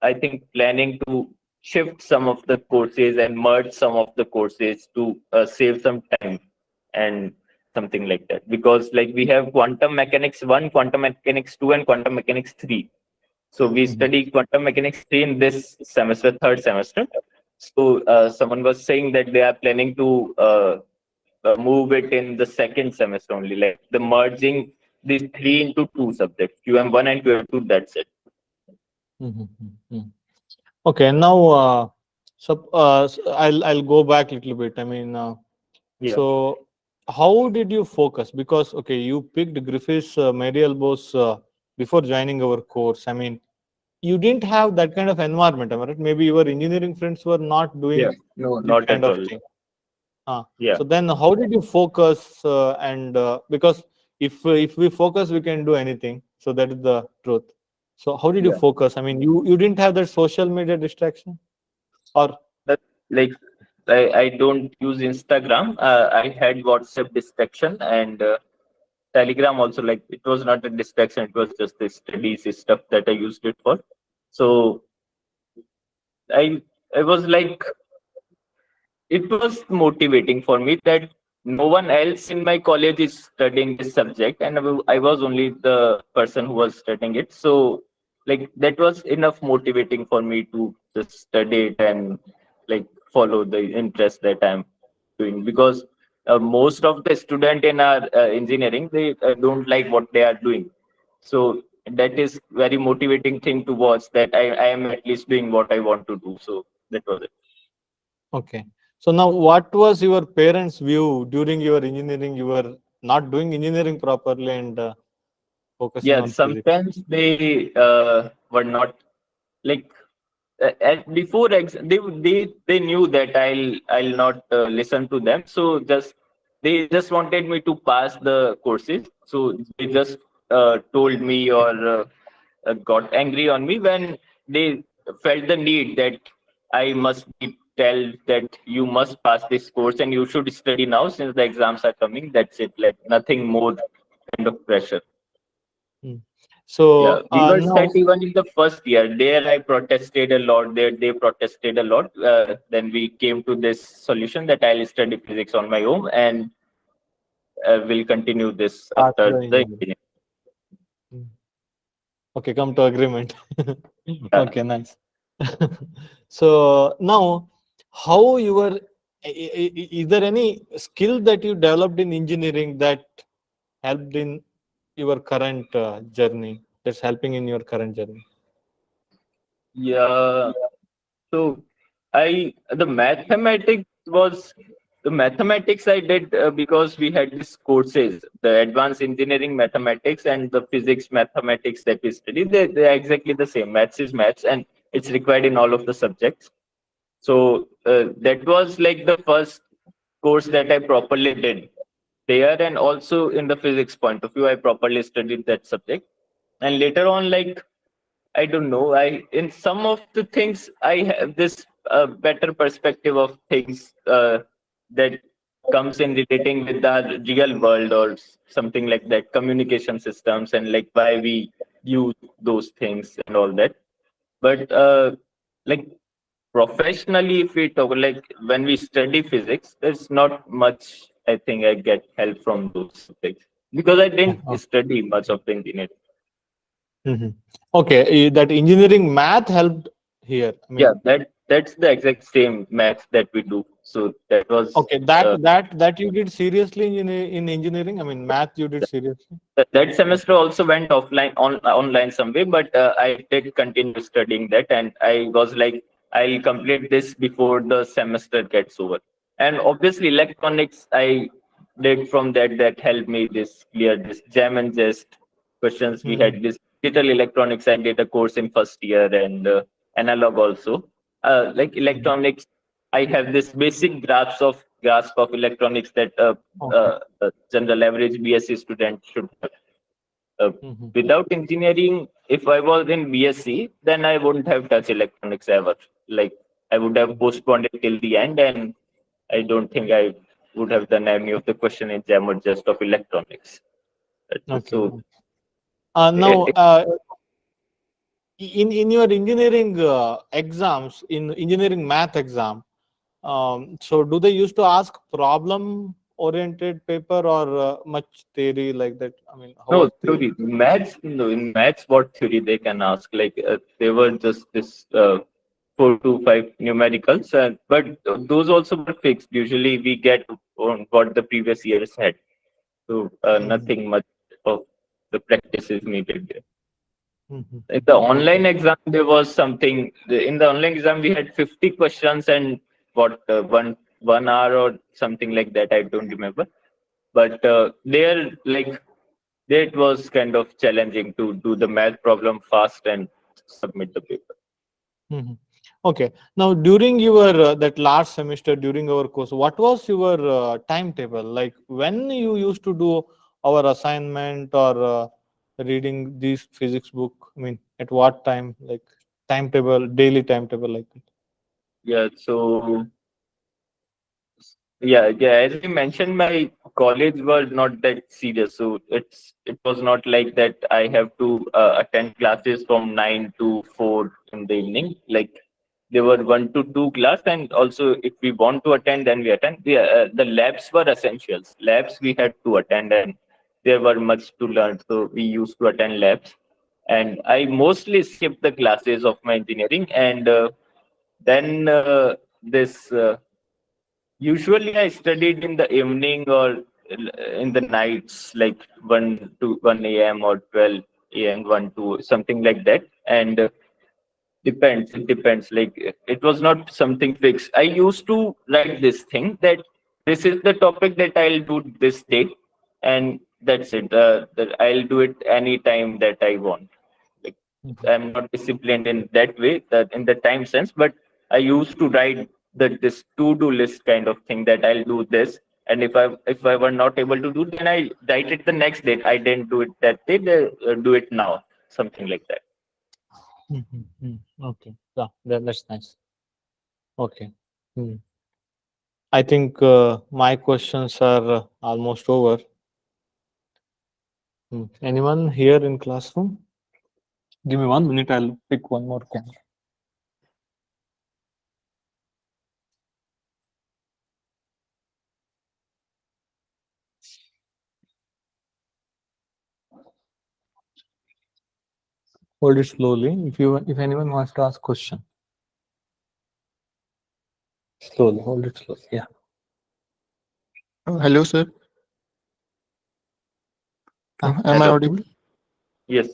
I think, planning to shift some of the courses and merge some of the courses to save some time and something like that. Because like we have quantum mechanics 1, quantum mechanics 2, and quantum mechanics 3. So we study quantum mechanics 3 in this semester, third semester. So someone was saying that they are planning to move it in the second semester only, like the merging these 3 into 2 subjects, QM1 and QM2. That's it. Okay, now I'll go back a little bit. I mean, Yeah. so how did you focus? Because okay, you picked Griffiths, Mary Elbows before joining our course. I mean, you didn't have that kind of environment, am I right? Maybe your engineering friends were not doing Yeah. No, this not kind at of all. thing. Yeah. So then, how did you focus? And because if we focus, we can do anything. So that is the truth. So how did you Yeah. focus? I mean, you didn't have that social media distraction, or But like I don't use Instagram. I had WhatsApp distraction and Telegram also. Like it was not a distraction. It was just the studies stuff that I used it for. So I was like, it was motivating for me that no one else in my college is studying this subject, and I was only the person who was studying it. So like that was enough motivating for me to just study it and like follow the interest that I'm doing. Because most of the student in our engineering, they don't like what they are doing. So that is very motivating thing to watch, that I am at least doing what I want to do. So that was it. okay. So now, what was your parents' view during your engineering? You were not doing engineering properly and focusing Yeah, on physics. sometimes they were not like before they knew that I'll not listen to them. So just they just wanted me to pass the courses. So they just told me or got angry on me when they felt the need that I must be tell that you must pass this course and you should study now since the exams are coming. That's it. Like nothing more kind of pressure. Yeah, So we were now, set even in the first year. There I protested a lot. There they protested a lot. Then we came to this solution that I'll study physics on my own and will continue this pass the after the engineering. engineering. Okay, come to agreement. Yeah. Okay, nice. So now, how you were? Is there any skill that you developed in engineering that helped in your current journey? That's helping in your current journey. Yeah. So the mathematics I did because we had these courses, the advanced engineering mathematics and the physics mathematics that we study. They're exactly the same. Maths is maths, and it's required in all of the subjects. So that was like the first course that I properly did there, and also in the physics point of view, I properly studied that subject. And later on, like I don't know, I in some of the things I have this better perspective of things that comes in relating with the real world or something like that, communication systems and like why we use those things and all that. But like professionally, if we talk like when we study physics, there's not much I think I get help from those subjects because I didn't study much of the engineering. Okay, that engineering math helped here. I mean, Yeah, that's the exact same maths that we do. So that was okay, that you did seriously in engineering. I mean, math you did seriously. that semester also went offline online some way, but I did continue studying that, and I was like, I'll complete this before the semester gets over. And obviously, electronics I did from that helped me this clear this JAM and JEST questions. We had this digital electronics. I did a course in first year and analog also. Like electronics, I have this basic grasp of electronics that a general average BSc student should have. Without engineering, if I was in BSc, then I wouldn't have touched electronics ever. Like I would have postponed it till the end, and I don't think I would have done any of the question in JAM or JEST of electronics. Okay. So Now, it- in your engineering exams, in engineering math exam, so do they used to ask problem oriented paper or much theory like that? I mean, how no was theory, theory? maths. No, in maths, what theory they can ask? Like they were just this 4 to 5 numericals, but those also were fixed. Usually, we get on what the previous years had. So Mhm. nothing much of the practice is needed there. Mhm. In the Okay. online exam, there was something. In the online exam, we had 50 questions and what 1 hour or something like that. I don't remember. But there, like, there it was kind of challenging to do the math problem fast and submit the paper. Mhm. Okay. Now, during your that last semester, during our course, what was your timetable? Like when you used to do our assignment or reading this physics book? I mean, at what time? Like timetable, daily timetable, like that. Yeah. So yeah. As I mentioned, my college was not that serious, so it was not like that. I have to attend classes from 9 to 4 in the evening. Like there were 1 to 2 class, and also if we want to attend, then we attend. The labs were essentials. Labs we had to attend, and there were much to learn. So we used to attend labs, and I mostly skipped the classes of my engineering, and then this. Usually, I studied in the evening or in the nights, like 1 to 1 a.m. or 12 a.m., 1 to something like that. And depends. It depends. Like it was not something fixed. I used to write this thing that this is the topic that I'll do this day, and that's it. That I'll do it anytime that I want. Like Mhm. I'm not disciplined in that way, that in the time sense, but I used to write this to-do list kind of thing that I'll do this, and if I were not able to do, then I write it the next day. I didn't do it that day. Do it now, something like that. Mhm. Mhm. Okay. Yeah, that's nice. Okay. Hmm. I think my questions are almost over. Anyone here in classroom? Give me 1 minute. I'll pick one more camera. Hold it slowly. If anyone wants to ask question, slowly. Hold it slowly. Yeah. Hello, sir. Am I Hello. audible? Yes.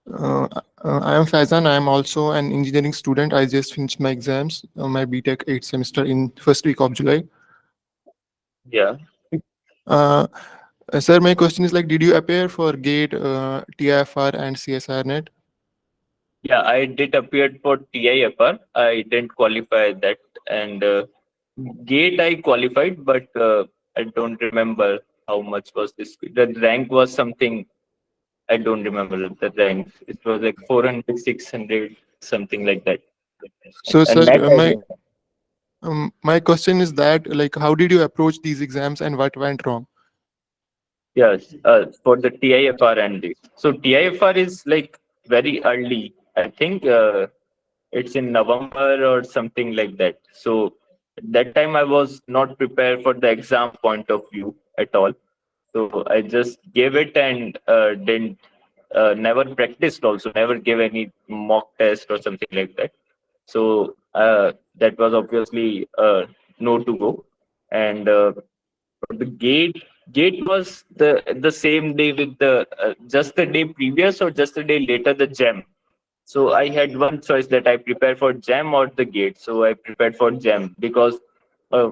I am Faizan. I am also an engineering student. I just finished my exams, my BTech 8th semester in first week of July. Yeah. Uh, Sir, my question is like, did you appear for GATE, TIFR, and CSR net? Yeah, I did appear for TIFR. I didn't qualify that, and GATE I qualified, but I don't remember how much was this. The rank was something. I don't remember the rank. It was like 400, 600, something like that. So, And sir, net I my question is that, like, how did you approach these exams and what went wrong? yes, for the TIFR and this. So TIFR is like very early. I think it's in November or something like that. So at that time I was not prepared for the exam point of view at all. So I just gave it and didn't never practiced also, never gave any mock test or something like that. So that was obviously no to go. And the gate was the same day with the just the day previous or just the day later the jam. So I had one choice that I prepare for jam or the gate. So I prepared for jam because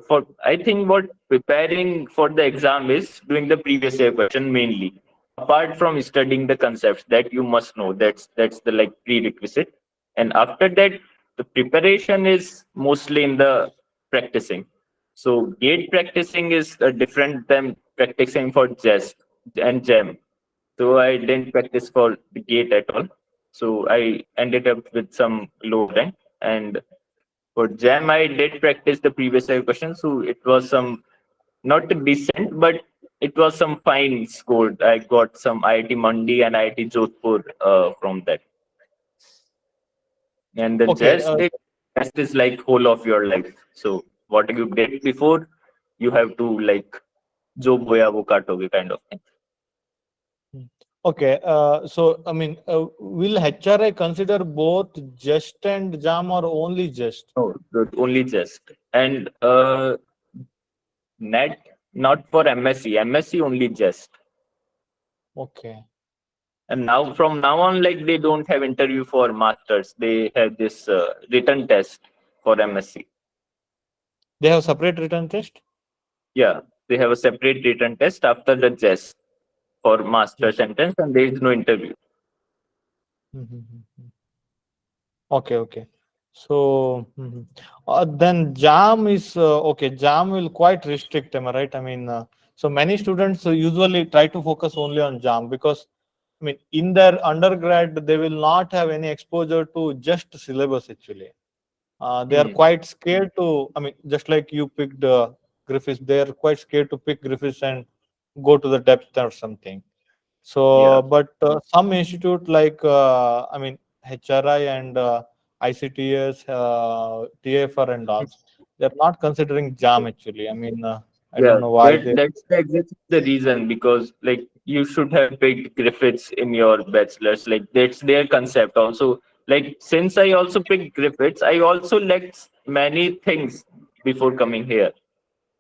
for I think what preparing for the exam is doing the previous year question mainly. Apart from studying the concepts that you must know, that's the like prerequisite. And after that, the preparation is mostly in the practicing. So gate practicing is different than practicing for JEST and jam. So I didn't practice for the gate at all. So I ended up with some low rank, and For JAM, I did practice the previous year questions, so it was some not decent, but it was some fine scored. I got some IIT Mandi and IIT Jodhpur from that. And the Okay. JEST is like whole of your life. So what you did before, you have to like jo boya wo katoge kind of thing. Okay. So, I mean, will HRI consider both JEST and JAM or only JEST? No, only JEST. And NET not for MSc. MSc only JEST. Okay. And now from now on, like they don't have interview for masters. They have this written test for MSc. They have separate written test? Yeah, they have a separate written test after the JEST for master's Yes. entrance, and there is no interview. Okay, okay. So then JAM is okay. JAM will quite restrict, am I right? I mean, so many students usually try to focus only on JAM because I mean, in their undergrad, they will not have any exposure to just syllabus actually. They are quite scared to, I mean, just like you picked Griffiths, they are quite scared to pick Griffiths and go to the depth or something. So, Yeah. but some institute like, I mean, HRI and ICTS, TIFR and all, they're not considering JAM actually. I mean, I don't Yeah, know why they. that's exactly the reason, because like you should have picked Griffiths in your bachelor's. Like that's their concept also. Like since I also picked Griffiths, I also lacked many things before coming here,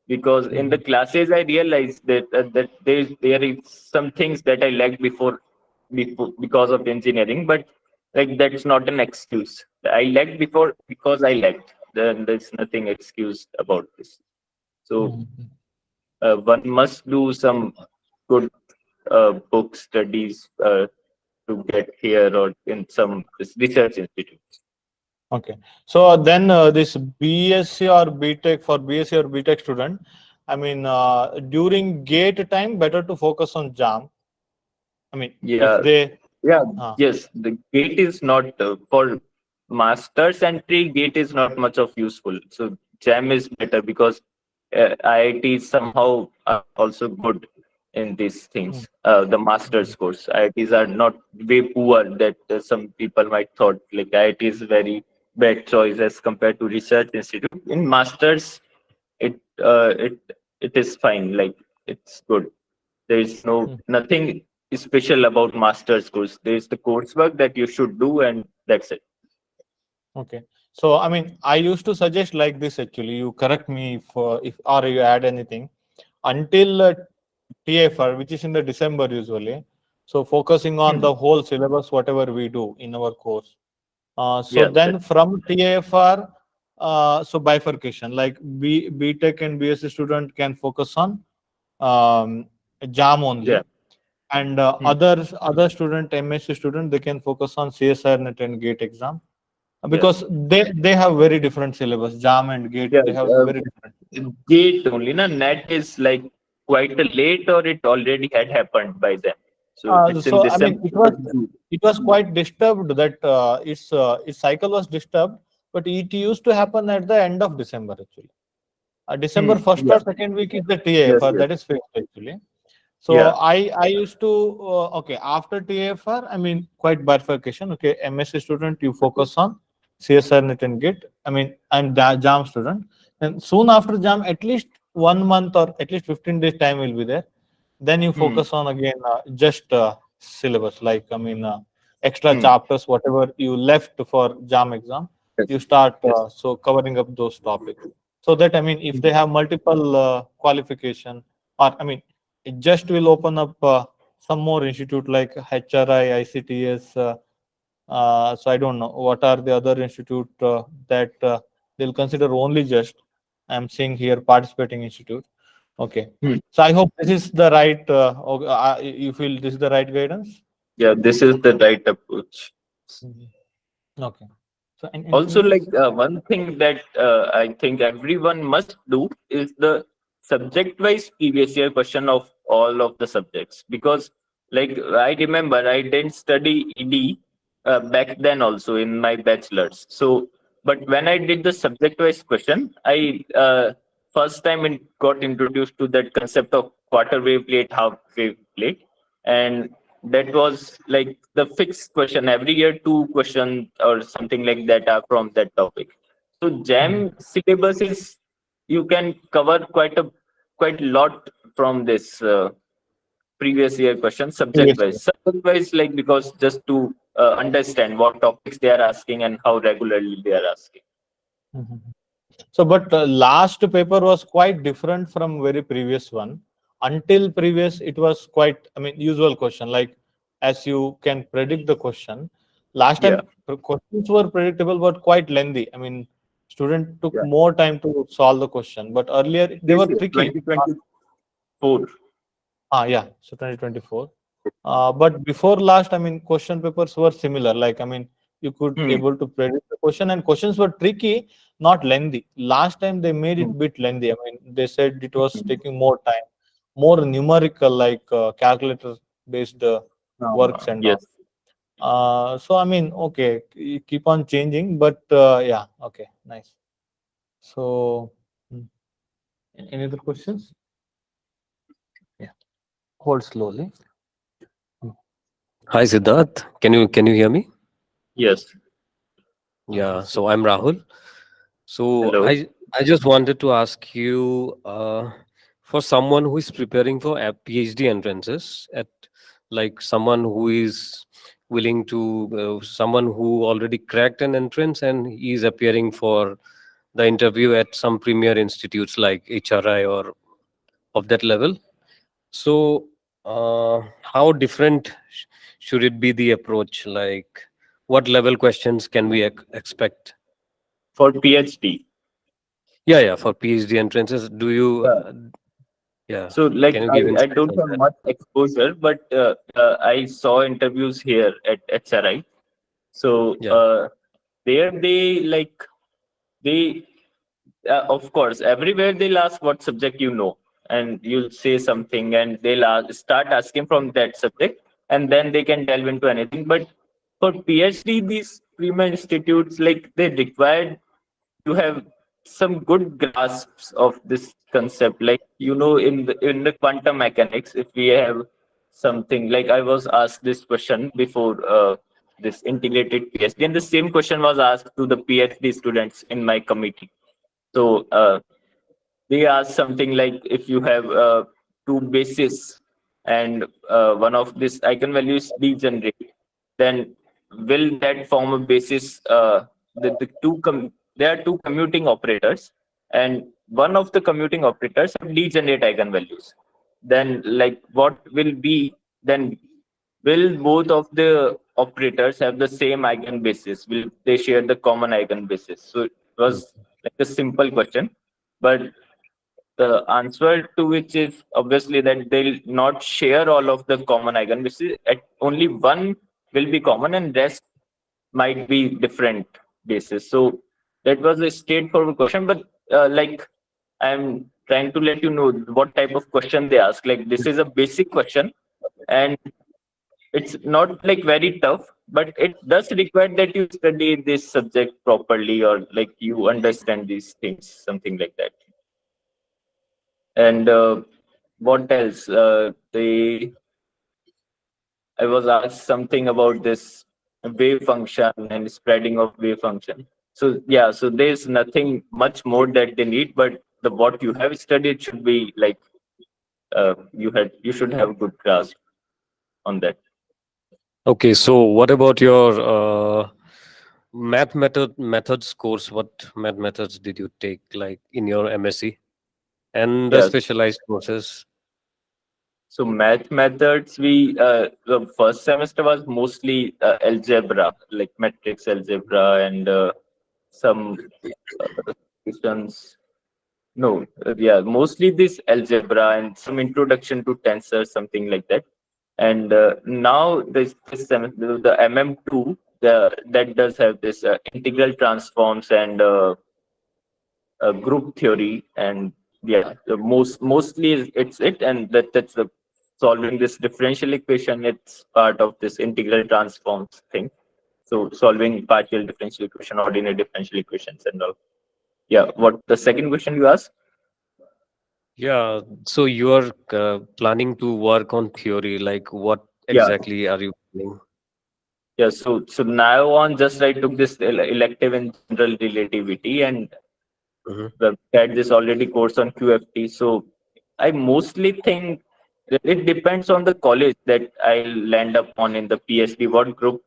because in the classes I realized that that there is some things that I lacked before because of engineering, but like that's not an excuse. I lacked before because I lacked. Then there's nothing excuse about this. So one must do some good book studies to get here or in some research institutes. Okay. So then this BSc or BTech for BSc or BTech student, I mean, during GATE time, better to focus on JAM. I mean, if Yeah, they, yeah, uh, yes. The gate is not for master's entry. Gate is not much of useful. So JAM is better because IITs somehow are also good in these things. The master's course, IITs are not way poor that some people might thought like IIT is very bad choice as compared to research institute. In masters, it uh, it it is fine. Like it's good. There is nothing special about master's course. There is the coursework that you should do, and that's it. okay. So I mean, I used to suggest like this actually. You correct me if or you add anything until TFR, which is in the December usually. So focusing on the whole syllabus, whatever we do in our course. So Yeah, then from TFR, so bifurcation like BTech and BSc student can focus on JAM yeah. only, and Hmm. other student MSc student they can focus on CSR net and GATE exam Yeah, because they have very different syllabus. JAM and GATE yeah. they have very different. Gate only. Na net is like quite a late, or it already had happened by then. So it's in So I mean December. it was quite disturbed that its cycle was disturbed, but it used to happen at the end of December actually. December first Yeah. or second week is the Yes. TAFR, Yes. that is fixed actually. So Yeah. I used to okay, after TAFR I mean quite bifurcation. Okay, MSc student you focus on CSR net and GATE. I mean I'm the JAM student, and soon after JAM at least 1 month or at least 15 days time will be there. Then you Hmm. focus on again just syllabus like I mean extra Hmm. chapters whatever you left for JAM exam. Yes. You start Yes. so covering up those topics so that I mean if they have multiple qualification or I mean it just will open up some more institute like HRI, ICTS. So I don't know what are the other institute that they'll consider only just. I'm seeing here participating institute. Okay. Hmm. So I hope this is the right. You feel this is the right guidance? Yeah. This is the right approach. Okay. So anything Also, like else? one thing that I think everyone must do is the subject wise previous year question of all of the subjects, because like I remember I didn't study ED back then also in my bachelor's. So but when I did the subject-wise question, I first time got introduced to that concept of quarter wave plate, half wave plate, and that was like the fixed question every year. 2 questions or something like that are from that topic. So JAM syllabus is, you can cover quite a lot from this previous year question subject Previously. wise. Subject wise, like, because just to understand what topics they are asking and how regularly they are asking. Mhm. So, but last paper was quite different from very previous one. Until previous, it was quite, I mean, usual question, like as you can predict the question. Last Yeah. time, the questions were predictable but quite lengthy. I mean, student took Yeah. more time to solve the question, but earlier they This were year, tricky. 2024. Yeah, so 2024. But before last, I mean, question papers were similar. Like, I mean, you could Hmm. able to predict the question, and questions were tricky, not lengthy. Last time they made Hmm. it bit lengthy. I mean, they said it was taking more time, more numerical, like calculator based works and all. Yes. So I mean, okay, you keep on changing, but yeah, okay, nice. So, any other questions? Yeah, hold slowly. Hi Siddarth, can you hear me? Yes. Yeah, so I'm Rahul. So Hello. I just wanted to ask you, for someone who is preparing for a PhD entrances, at like someone who is willing to someone who already cracked an entrance and he is appearing for the interview at some premier institutes like HRI or of that level. So, how different should it be the approach? Like, what level questions can we expect? For PhD. Yeah, yeah, for PhD entrances, do you? Yeah. Yeah, So, like, can you give I insight don't on have that? much exposure, but I saw interviews here at HRI. So Yeah. there they like, they of course everywhere they'll ask what subject you know, and you'll say something, and they'll start asking from that subject, and then they can delve into anything. But for PhD, these premier institutes, like, they require to have some good grasps of this concept, like, in the quantum mechanics. If we have something like, I was asked this question before this integrated PhD, and the same question was asked to the PhD students in my committee. So they ask something like, if you have two bases, and one of this eigenvalues degenerate, then will that form a basis? There are two commuting operators, and one of the commuting operators have degenerate eigenvalues. Then, like, what will be then? Will both of the operators have the same eigenbasis? Will they share the common eigenbasis? So it was like a simple question, but the answer to which is obviously that they'll not share all of the common eigenbases. Only one will be common, and rest might be different bases. So that was a straightforward question, but like, I'm trying to let you know what type of question they ask. Like, this is a basic question, and it's not like very tough, but it does require that you study this subject properly, or like you understand these things, something like that. And what else? I was asked something about this wave function and spreading of wave function. So yeah, so there's nothing much more that they need, but the what you have studied should be like, you should have good grasp on that. Okay, so what about your methods course? What math methods did you take, like in your MSc and the Yes. specialized courses? So math methods, the first semester was mostly algebra, like matrix algebra, and some questions. No, yeah, mostly this algebra and some introduction to tensors, something like that. And now this semester, the MM2, that does have this integral transforms and group theory, and yeah, mostly it's it, and that's the solving this differential equation. It's part of this integral transforms thing. So solving partial differential equation, ordinary differential equations and all. Yeah, what the second question you asked? Yeah, so you are planning to work on theory, like what Yeah. exactly are you planning? Yeah, so now on, just I took this elective in general relativity, and Mhm. had this already course on QFT. So I mostly think that it depends on the college that I'll land up on in the PhD. What group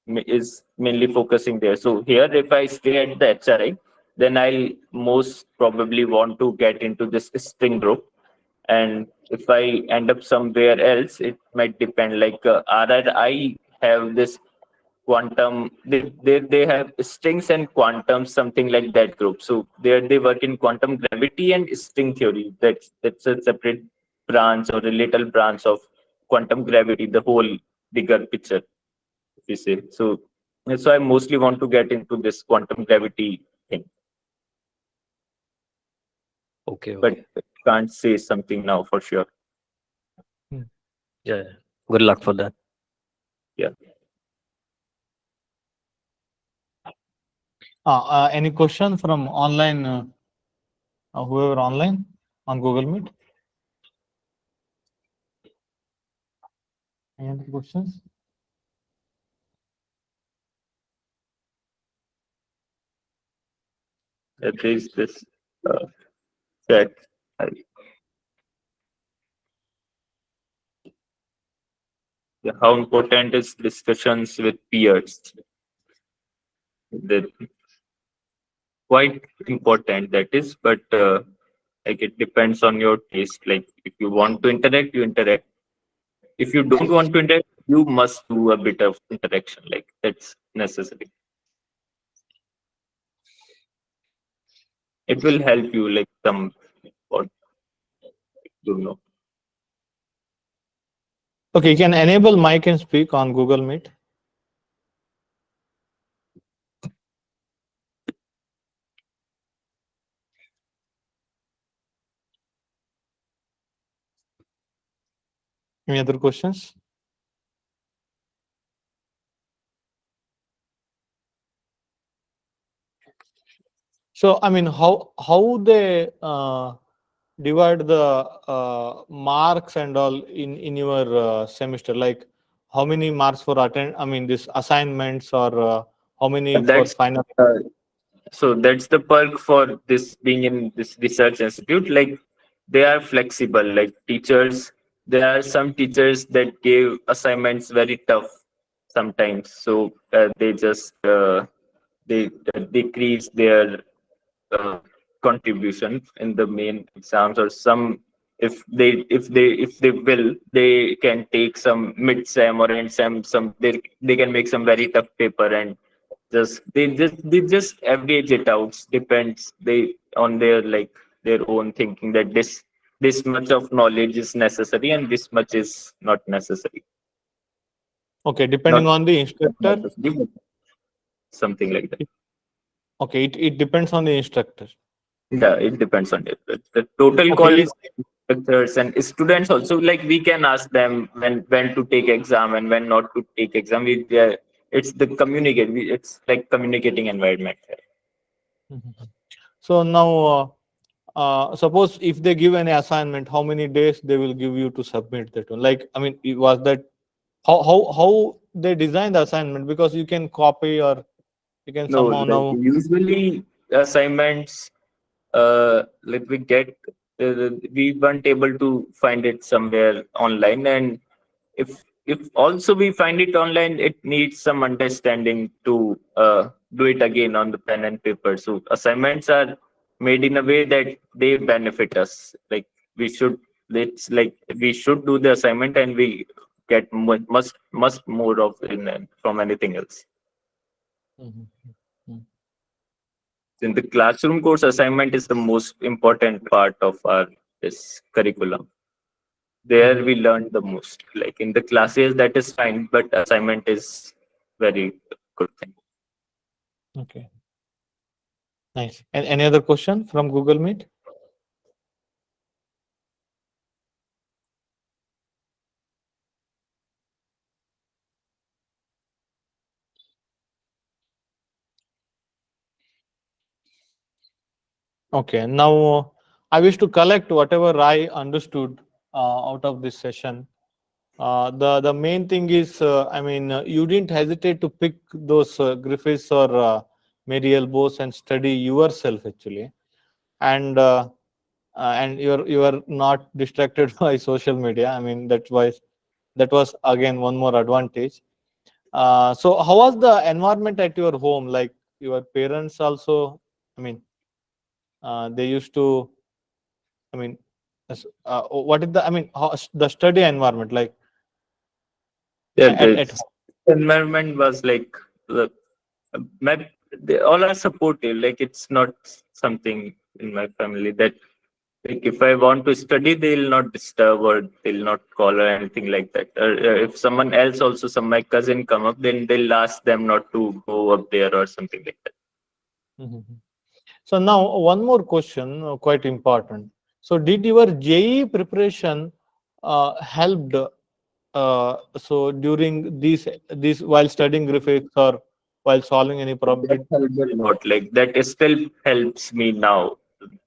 is mainly focusing there? So here, if I stay at the HRI, then I'll most probably want to get into this string group. And if I end up somewhere else, it might depend. Like RRI have this quantum, they have strings and quantum, something like that group. So there they work in quantum gravity and string theory. That's a separate branch or a little branch of quantum gravity, the whole bigger picture, if you say. So I mostly want to get into this quantum gravity thing, Okay, but okay. can't say something now for sure. Yeah, yeah. Good luck for that. Yeah. Any question from online, whoever online on Google Meet? Any other questions? There is this chat. Yeah, how important is discussions with peers? That quite important, that is, but like it depends on your taste. Like if you want to interact, you interact. If you don't want to interact, you must do a bit of interaction. Like that's necessary. It will help you, like some what you know. Okay, you can enable mic and speak on Google Meet. Any other questions? So, I mean, how they divide the marks and all in your semester? Like, how many marks for attend? I mean, this assignments or how many for That's final? so that's the perk for this being in this research institute. Like they are flexible. Like teachers, there are some teachers that give assignments very tough sometimes. So they just they decrease their uh, contribution in the main exams, or some, if they will, they can take some mid sem or end sem, some they can make some very tough paper, and they just average it out. Depends they on their, like, their own thinking that this much of knowledge is necessary and this much is not necessary. Okay, Not depending on the instructor. necessary, but something like that. Okay, it depends on the instructor. Yeah, it depends on it. The total call Okay, is instructors and students also. Like we can ask them when to take exam and when not to take exam. It's the communicate. It's like communicating environment. Mhm. So now, suppose if they give any assignment, how many days they will give you to submit that one? Like, I mean, it was that how they design the assignment, because you can copy or you can No, somehow like now. usually assignments, like we weren't able to find it somewhere online, and if also we find it online, it needs some understanding to do it again on the pen and paper. So assignments are made in a way that they benefit us. Like we should, it's like we should do the assignment and we get much more of it than from anything else. Mhm. Mhm. In the classroom course, assignment is the most important part of our this curriculum. There we learn the most. Like in the classes, that is fine, but assignment is very good thing. Okay, nice. And any other question from Google Meet? Okay. Now I wish to collect whatever I understood out of this session. The main thing is, you didn't hesitate to pick those Griffiths or Mary Elbows and study yourself actually, and you are not distracted by social media. I mean, that was again one more advantage. So how was the environment at your home? Like your parents also, I mean, they used to, I mean, what is the, I mean, the study environment like Yeah, at the environment was like the my they all are supportive. Like it's not something in my family that like if I want to study, they'll not disturb or they'll not call or anything like that. Or if someone else also, some my cousin come up, then they'll ask them not to go up there or something like that. home? So now one more question, quite important. So did your JEE preparation helped? So during these while studying graphics or while solving any problem, That helped a lot. Like that still helps me now.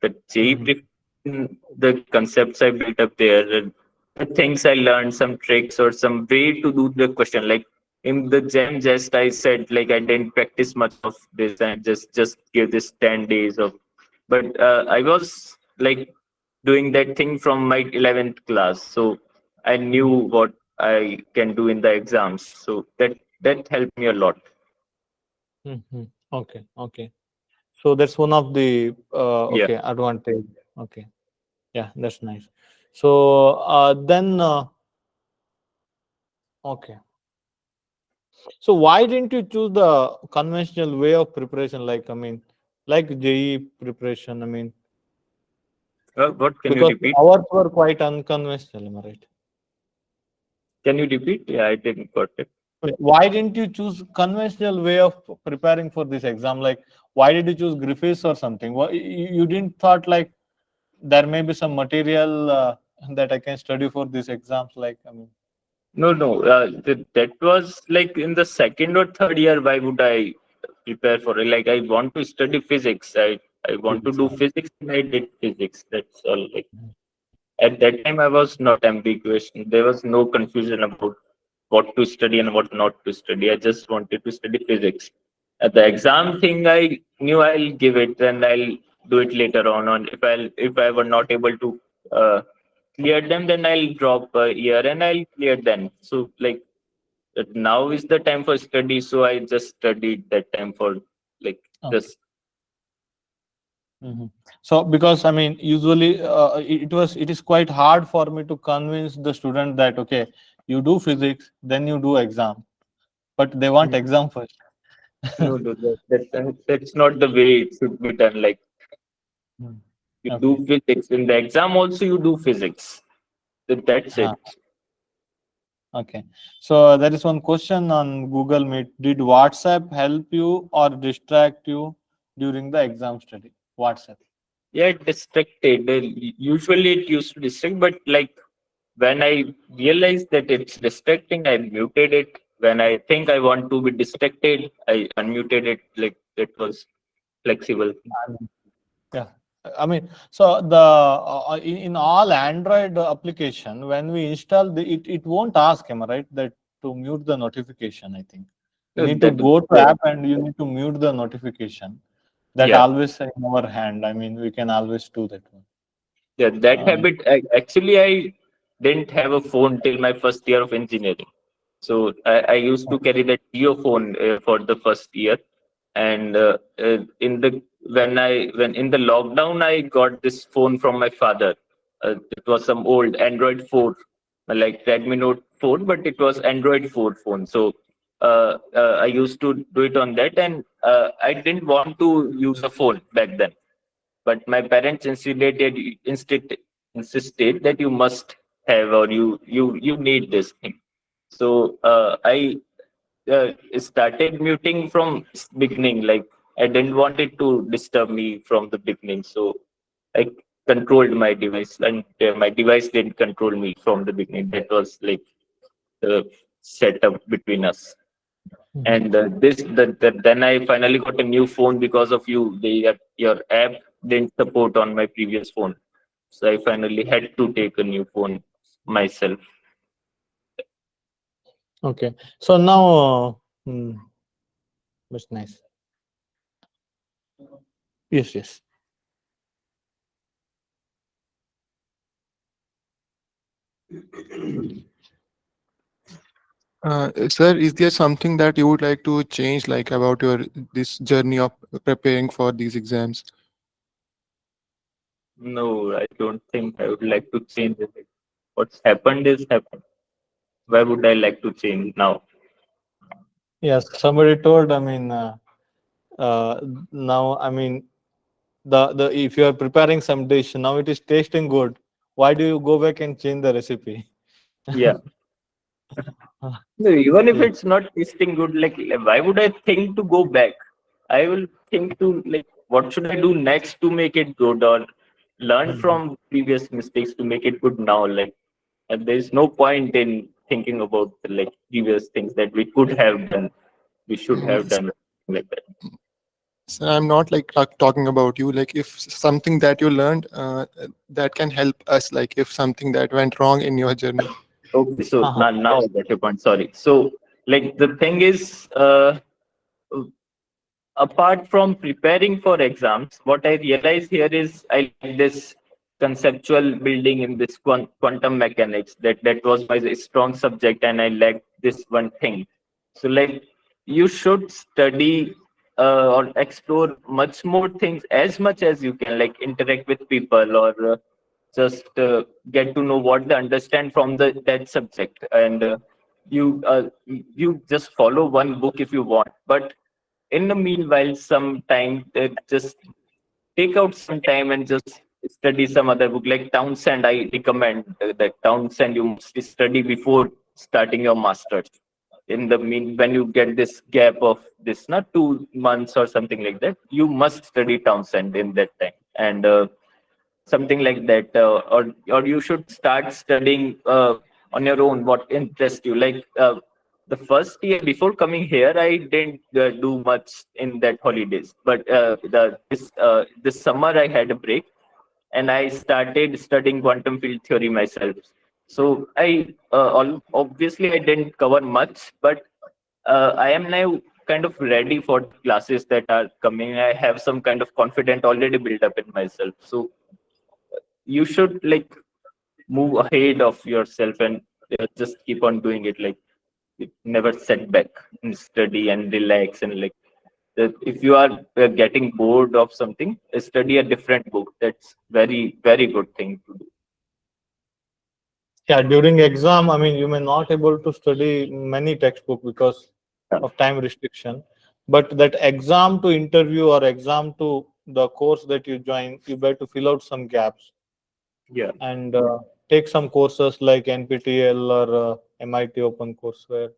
The Mhm. the concepts I built up there, and the things I learned, some tricks or some way to do the question. Like in the JAM JEST, I said like I didn't practice much of this and just give this 10 days of. But I was like doing that thing from my 11th class, so I knew what I can do in the exams. So that helped me a lot. Mhm. Okay, okay. So that's one of the Yeah. okay advantage. Okay, yeah, that's nice. So then okay. So why didn't you choose the conventional way of preparation? Like I mean, like JEE preparation. I mean, What can you because repeat? ours were quite unconventional. Am I right? Can you repeat? Yeah, I didn't got it. Why didn't you choose conventional way of preparing for this exam? Like, why did you choose Griffiths or something? Why, you didn't thought like there may be some material that I can study for these exams? Like, I mean, No, no. That was like in the second or third year. Why would I prepare for it? Like I want to study physics. I want to physics. do physics, and I did physics. That's all. Like at that time, I was not ambiguous. There was no confusion about what to study and what not to study. I just wanted to study physics. At the exam thing, I knew I'll give it and I'll do it later on. On if I were not able to clear them, then I'll drop a year and I'll clear them. So like now is the time for study. So I just studied that time for like Okay. just Mhm. So because I mean, usually it is quite hard for me to convince the student that okay, you do physics, then you do exam, but they want exam first. no, no that's not the way it should be done. Like Hmm. you Okay. do physics in the exam, also you do physics. That's it. Huh. Okay. So there is one question on Google Meet. Did WhatsApp help you or distract you during the exam study? WhatsApp. Yeah, it distracted. Usually it used to distract, but like when I realized that it's distracting, I muted it. When I think I want to be distracted, I unmuted it. Like it was flexible. Yeah. I mean, so the in all Android application, when we install it won't ask him, right? That to mute the notification, I think. You So need to that go to app and you need to mute the notification. That yeah, always in our hand. I mean, we can always do that one. yeah, that Uh, habit. Actually, I didn't have a phone till my first year of engineering. So I used to carry that Geo phone for the first year, and in the when in the lockdown I got this phone from my father. It was some old Android 4, like Redmi Note 4, but it was Android 4 phone. So I used to do it on that, and I didn't want to use a phone back then. But my parents insisted that you must have or you need this thing. So I started muting from beginning. Like I didn't want it to disturb me from the beginning. So I controlled my device, and my device didn't control me from the beginning. That was like the setup between us. mhm. And then I finally got a new phone because of you. Your app didn't support on my previous phone. So I finally had to take a new phone myself. Okay. So now, that's nice. Yes, yes. Sir, is there something that you would like to change, like about your this journey of preparing for these exams? No, I don't think I would like to change it. What's happened is happened. Why would I like to change now? Yes, somebody told, uh, now, the if you are preparing some dish, now it is tasting good. Why do you go back and change the recipe? Yeah. No, even if Yeah. it's not tasting good, like why would I think to go back? I will think to like what should I do next to make it good or learn Mhm. from previous mistakes to make it good now. Like and there's no point in thinking about like previous things that we could have done, we should have done like that. So I'm not like talking about you. Like if something that you learned that can help us, like if something that went wrong in your journey. Okay, so Uh-huh. now I got your point. Sorry. So like the thing is, apart from preparing for exams, what I realize here is I like this conceptual building in this quantum mechanics. That was my strong subject, and I lacked this one thing. So like you should study or explore much more things as much as you can, like interact with people or just get to know what they understand from the that subject, and you just follow one book if you want, but in the meanwhile some time just take out some time and just study some other book like Townsend. I recommend that Townsend you must study before starting your masters. In the mean, when you get this gap of this not 2 months or something like that, you must study Townsend in that time, and something like that, or you should start studying on your own what interests you. Like the first year before coming here, I didn't do much in that holidays, but this summer I had a break and I started studying quantum field theory myself. So obviously I didn't cover much, but I am now kind of ready for the classes that are coming. I have some kind of confidence already built up in myself. So you should like move ahead of yourself and just keep on doing it. Like it never set back and study and relax and like if you are getting bored of something, study a different book. That's very good thing to do. Yeah, during exam, you may not able to study many textbook because of time restriction. But that exam to interview or exam to the course that you join, you better fill out some gaps Yeah, and take some courses like NPTEL or MIT OpenCourseWare,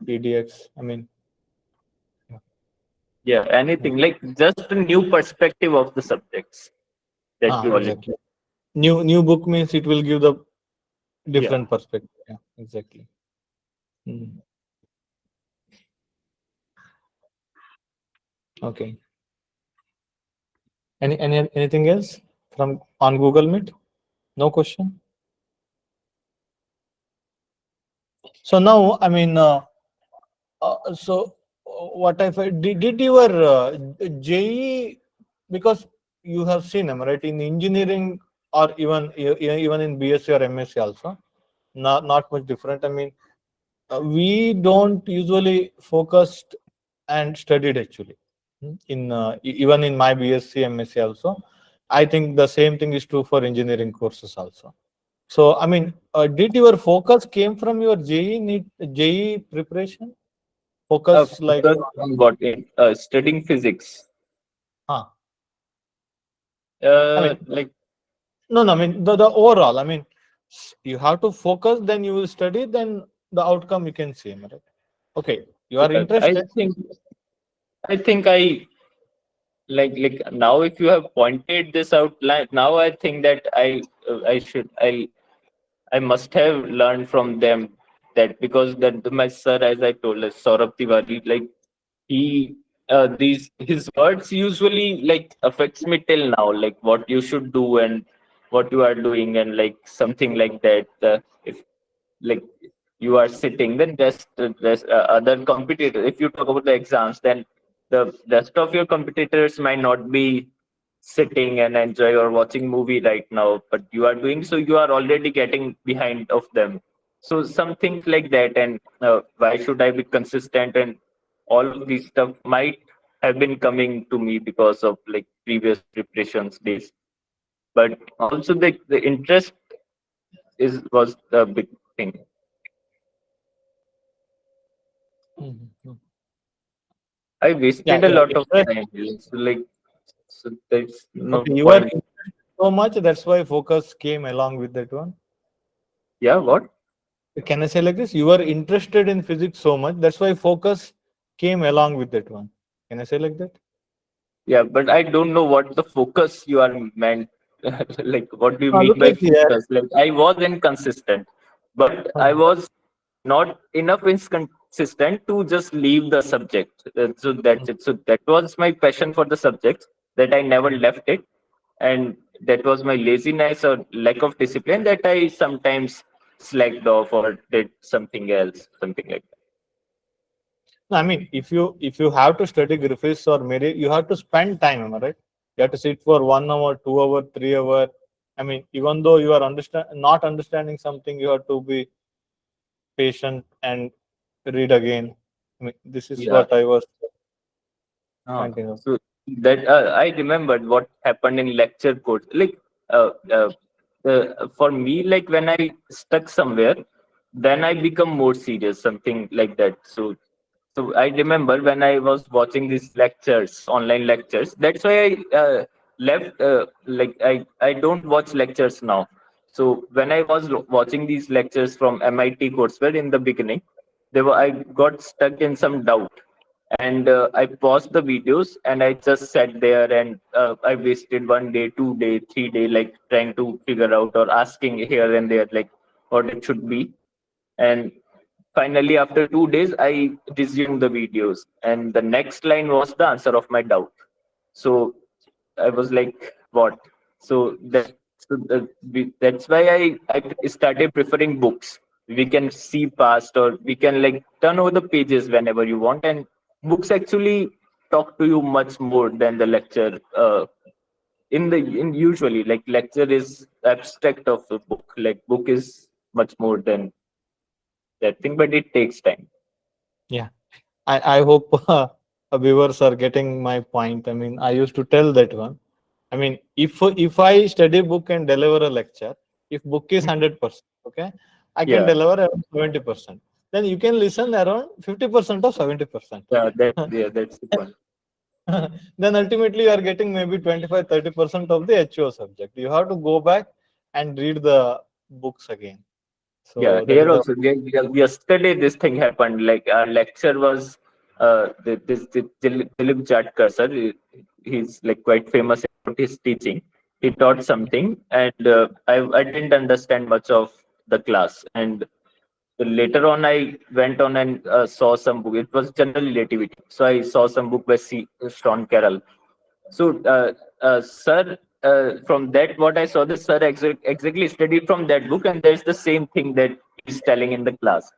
EDX. Yeah. yeah, anything like just a new perspective of the subjects that you already. Exactly. New book means it will give the Yeah. different perspective. Yeah, exactly. Mm. Okay. Anything else from on Google Meet? No question. So now, what I felt, did your JE, because you have seen them right in engineering or even in BSc or MSc also, not much different. We don't usually focused and studied actually. In even in my BSc MSc also, I think the same thing is true for engineering courses also. So did your focus came from your JE preparation? Focus like Focus on what in studying physics. huh. I mean Like no, the overall. You have to focus, then you will study, then the outcome you can see, right? Okay, you are yeah, interested. I think I like now if you have pointed this out like now I think that I must have learned from them that because that my sir, as I told us, Saurabh Tiwari, like he his words usually like affects me till now, like what you should do and what you are doing, and like something like that. If like you are sitting, then there's other competitors. If you talk about the exams, then the rest of your competitors might not be sitting and enjoy or watching movie right now, but you are doing so. You are already getting behind of them. So something like that, and why should I be consistent? And all of these stuff might have been coming to me because of like previous preparations days. But also the interest was the big thing. Mhm. I wasted Yeah, a yeah. lot of time. So like, so there's no Okay, you are point. interested so much, that's why focus came along with that one. Yeah, what? Can I say like this? You are interested in physics so much, that's why focus came along with that one. Can I say like that? Yeah, but I don't know what the focus you are meant. Like, what do you mean Look by at here. focus? Like, I was inconsistent, but I Uh, was not enough inconsistent to just leave the subject. So that's it. So that was my passion for the subject, that I never left it, and that was my laziness or lack of discipline that I sometimes slacked off or did something else, something like that. I mean, if you have to study Griffiths or Mary, you have to spend time, am I right? You have to sit for 1 hour, 2 hour, 3 hour. I mean, even though you are not understanding something, you have to be patient and read again. I mean, this is Yeah. what I was Ah, pointing out. so that I remembered what happened in lecture course. Like for me, like when I stuck somewhere, then I become more serious, something like that. So I remember when I was watching these lectures, online lectures. That's why I left. Like I don't watch lectures now. So when I was watching these lectures from MIT courseware in the beginning, I got stuck in some doubt, and I paused the videos and I just sat there, and I wasted 1 day, 2 day, 3 day, like trying to figure out or asking here and there, like what it should be. And finally, after 2 days, I resumed the videos, and the next line was the answer of my doubt. So I was like, what? So that's why I started preferring books. We can see past, or we can like turn over the pages whenever you want, and books actually talk to you much more than the lecture. In usually, like lecture is abstract of a book. Like book is much more than that thing, but it takes time. Yeah, I hope viewers are getting my point. I mean, I used to tell that one. I mean, if I study book and deliver a lecture, if book is 100%, okay, I can Yeah, deliver around 70%. Then you can listen around 50% of 70%. that's the point. Then ultimately you are getting maybe 25-30% of the HO subject. You have to go back and read the books again. Yeah, So that here is the also, yesterday this thing happened. Like our lecture was this Dilip Jatkar sir. He's like quite famous about his teaching. He taught something, and I didn't understand much of the class. And later on, I went on and saw some book. It was general relativity. So I saw some book by Sean Carroll. So, sir, from that, what I saw, the sir exactly studied from that book, and there's the same thing that he's telling in the class.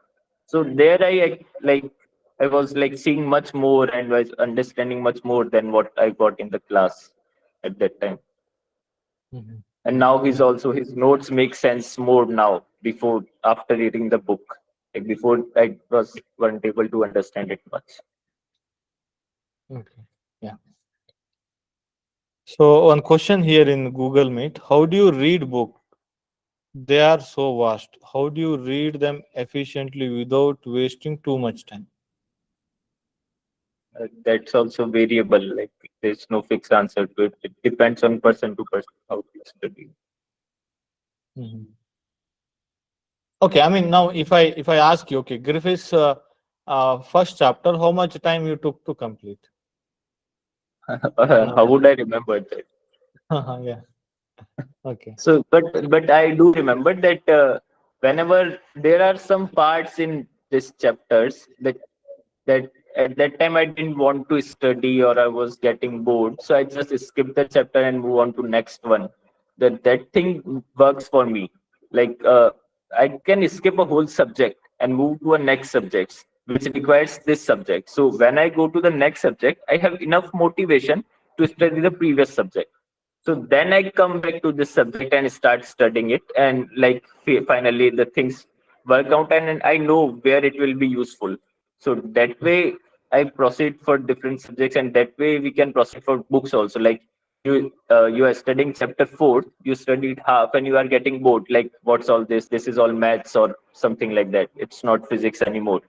So there, I was like seeing much more and was understanding much more than what I got in the class at that time. Mhm. And now Yeah. his notes make sense more now before after reading the book. Like before, I weren't able to understand it much. Okay. Yeah. So one question here in Google Meet: how do you read book? They are so vast. How do you read them efficiently without wasting too much time? That's also variable. Like there's no fixed answer to it. It depends on person to person how to study. Mhm. Okay, I mean now if I ask you, okay, Griffith's first chapter, how much time you took to complete? No. How would I remember that? Yeah. Okay. So, but I do remember that whenever there are some parts in these chapters that at that time I didn't want to study or I was getting bored, so I just skipped the chapter and move on to next one. That thing works for me. Like I can skip a whole subject and move to a next subject which requires this subject. So when I go to the next subject, I have enough motivation to study the previous subject. So then I come back to this subject and start studying it, and like finally the things work out, and I know where it will be useful. So that way I proceed for different subjects, and that way we can proceed for books also. Like you are studying chapter 4, you studied half and you are getting bored, like what's all this is all maths or something like that, it's not physics anymore,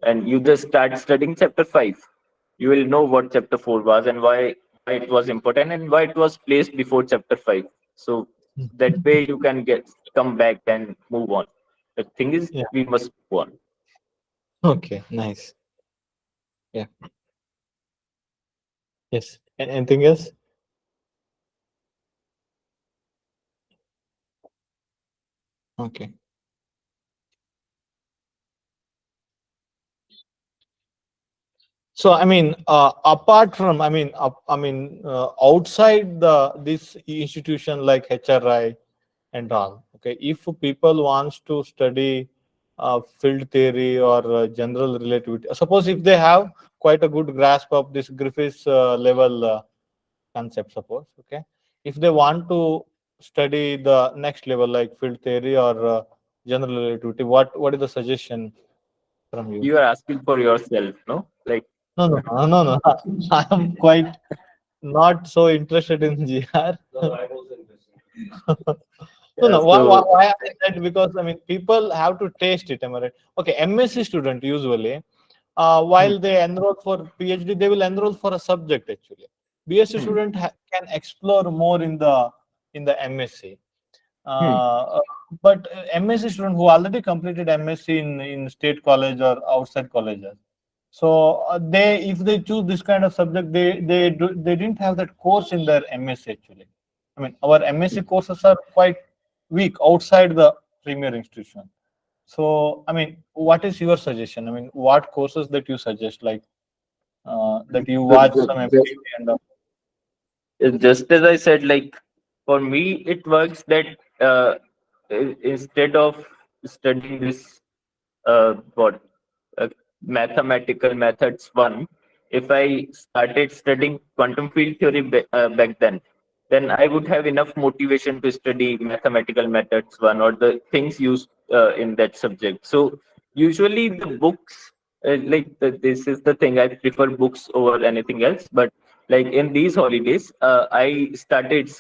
and you just start studying chapter 5. You will know what chapter 4 was and why it was important and why it was placed before chapter 5. So that way you can come back and move on. The thing is, Yeah. we must move on. Okay, nice. Yeah. Yes. Anything else? Okay. So I mean, apart from, outside this institution like HRI and all, okay, if people wants to study field theory or general relativity, suppose if they have quite a good grasp of this Griffiths level concept, suppose, okay, if they want to study the next level like field theory or general relativity, what is the suggestion from you? You are asking for yourself, no? Like, No, no, no, no, no. I am quite not so interested in GR. No, yeah, no. so Why I said, because I mean people have to taste it. Am I right? Okay, MSc student usually, while they enroll for PhD, they will enroll for a subject actually. BSc hmm, student can explore more in the MSc. hmm, But MSc student who already completed MSc in state college or outside colleges, so they, if they choose this kind of subject, they didn't have that course in their MSc actually. I mean, our MSc courses are quite weak outside the premier institution. So I mean, what is your suggestion? I mean, what courses that you suggest, like that you so watch some MSc and just as I said, like for me, it works that instead of studying this what mathematical methods one, if I started studying quantum field theory back then I would have enough motivation to study mathematical methods one or the things used in that subject. So usually the books, this is the thing, I prefer books over anything else. But like in these holidays, I started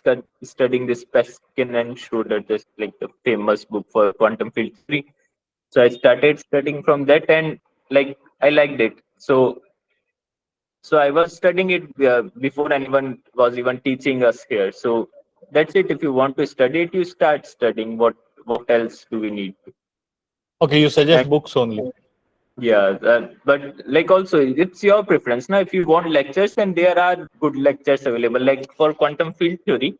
studying this Peskin and Schroeder, this like the famous book for quantum field theory. So I started studying from that, and like I liked it. So I was studying it before anyone was even teaching us here. So that's it. If you want to study it, you start studying. What else do we need? okay, you suggest And books only. yeah, but like also it's your preference. Now, if you want lectures, then there are good lectures available. Like for quantum field theory,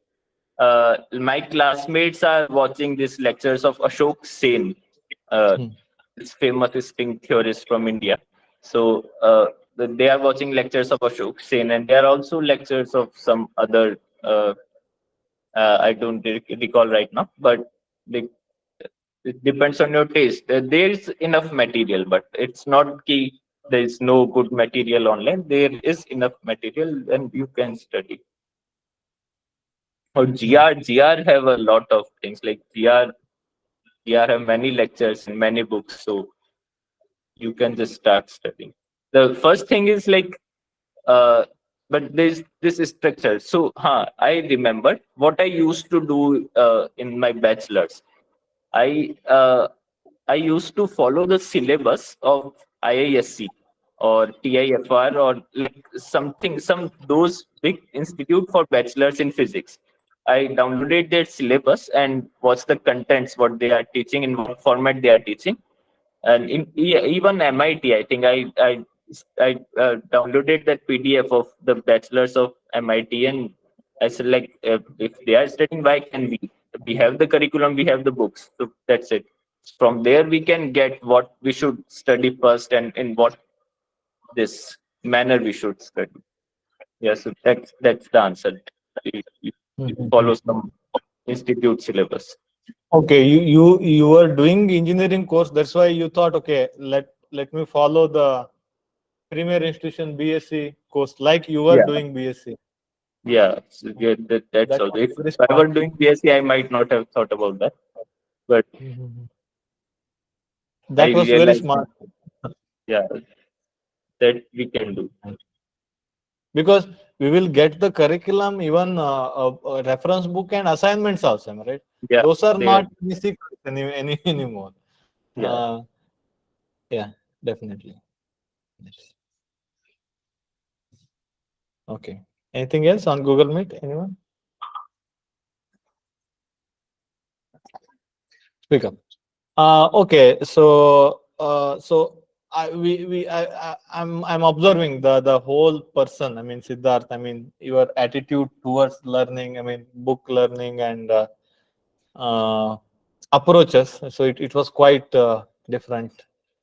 my classmates are watching these lectures of Ashok Sen, uh, Hmm. this famous string theorist from India. So they are watching lectures of Ashok Sen, and there are also lectures of some other. I don't recall right now, but they, it depends on your taste. There is enough material, but it's not key. There is no good material online. There is enough material, and you can study. Or GR have a lot of things like GR have many lectures and many books, so you can just start studying. The first thing is like, but there's this structure. So, I remember what I used to do in my bachelor's. I uh, I used to follow the syllabus of IISc or TIFR or like some those big institute for bachelors in physics. I downloaded their syllabus and watched the contents, what they are teaching, in what format they are teaching. And even MIT, I think I downloaded that PDF of the bachelors of MIT, and I said like, if they are studying, why can we? We have the curriculum, we have the books, so that's it. From there, we can get what we should study first and in what this manner we should study. Yeah, so that's the answer. You follow some institute syllabus. Okay, you were doing engineering course. That's why you thought, okay, let me follow the premier institution BSc course, like you were Yeah. doing BSc. Yeah, so that's That also. was If very I were smart. doing BSc, I might not have thought about that. But I That was very realized, smart. yeah, that we can do. Because we will get the curriculum, even a reference book and assignments also, right? Yeah, Those are they, not secret anymore. yeah. Yeah, definitely. Yes. Okay. Anything else on Google Meet? Anyone? Speak up. Okay. So I'm observing the whole person. I mean, Siddarth. I mean, your attitude towards learning. I mean, book learning and uh, approaches. So it was quite different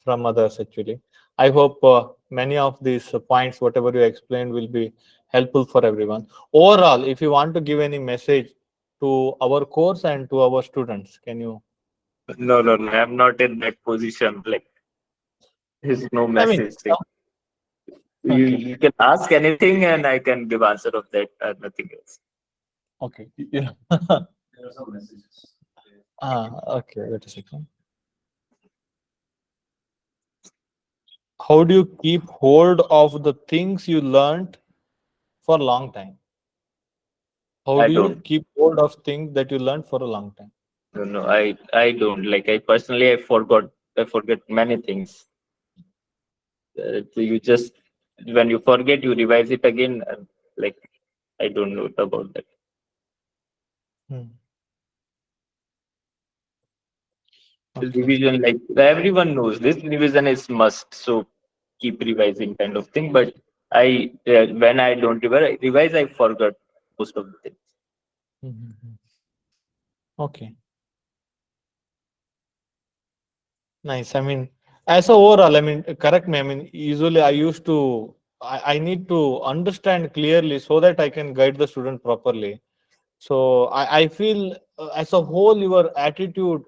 from others actually. I hope many of these points, whatever you explained, will be helpful for everyone. Overall, if you want to give any message to our course and to our students, can you? No. I'm not in that position. Like, there's no I mean, message thing. okay, You can ask anything, and I can give answer of that. Nothing else. okay, yeah. There are some messages. Okay. Wait a second. How do you keep hold of the things you learned for a long time? How I do you don't. keep hold of things that you learned for a long time? No. I don't. Like, I personally, I forget many things. So you just, when you forget, you revise it again. And, like, I don't know about that. Hmm. The Okay. revision, like, everyone knows this revision is must. So keep revising, kind of thing. But when I don't revise, I forgot most of the things. Mhm. Okay. Nice. I mean, as a overall, I mean, correct me. I mean, usually I need to understand clearly so that I can guide the student properly. So I feel as a whole, your attitude,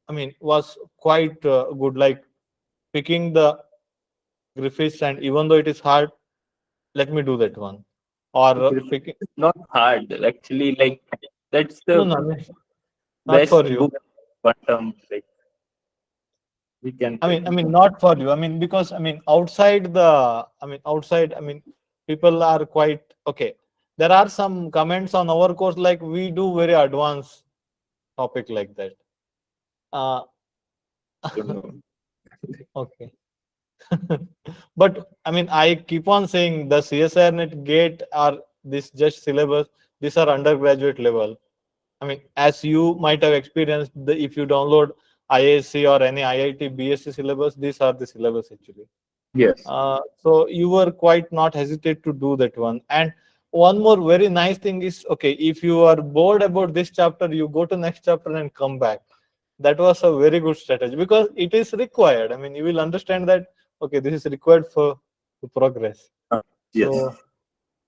I mean, was quite good. Like picking the Griffiths, and even though it is hard, let me do that one. Or picking. It's not hard, actually. Like, that's No, the no, I mean, not best for you. book quantum. Like, we can I practice. mean, not for you. I mean, because I mean, outside, I mean, people are quite okay. There are some comments on our course like we do very advanced topic like that. Uh, Don't know. okay. But I mean, I keep on saying the CSIR net gate or this just syllabus, these are undergraduate level. I mean, as you might have experienced, if you download IAC or any IIT BSc syllabus, these are the syllabus actually. Yes. So you were quite not hesitate to do that one. And one more very nice thing is, okay, if you are bored about this chapter, you go to next chapter and come back. That was a very good strategy because it is required. I mean, you will understand that, okay, this is required for to progress. Yes. So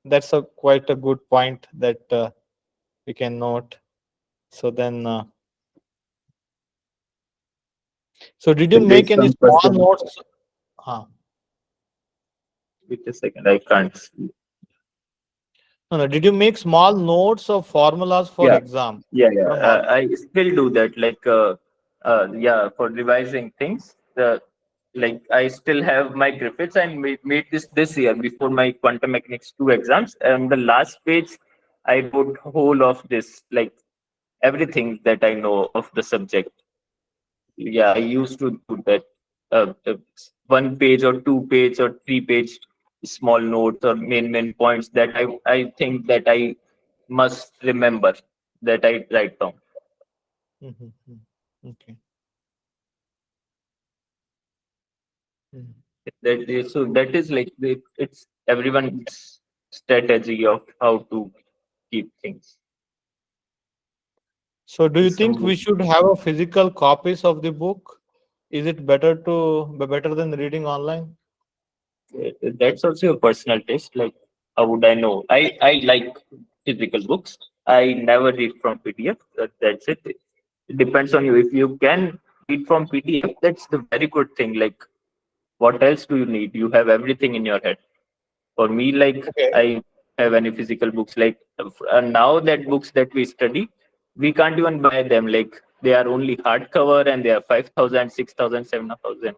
that's a quite a good point that we can note. So then, so did you Like, make there's any some small person. notes? Huh. Wait a second. I can't see. No, no. Did you make small notes of formulas for Yeah. exam Yeah. from all? I still do that. Like, yeah, for revising things. Like, I still have my Griffiths and made this year before my quantum mechanics 2 exams. And the last page, I wrote whole of this, like, everything that I know of the subject. Yeah, I used to do that. 1 page or 2 page or 3 page small notes or main points that I think that I must remember, that I write down. Mm-hmm. Okay. Mhm. So that is like it's everyone's strategy of how to keep things. So, do you think we Some should have a physical copies of the book? Is it better than reading online? that's also a personal taste. Like, how would I know? I like physical books. I never read from PDF. That's it. It depends on you. If you can read from PDF, that's the very good thing. Like, what else do you need? You have everything in your head. For me, like, Okay. I have any physical books. Like, now that books that we study, we can't even buy them. Like, they are only hardcover and they are 5,000, 6,000, 7,000.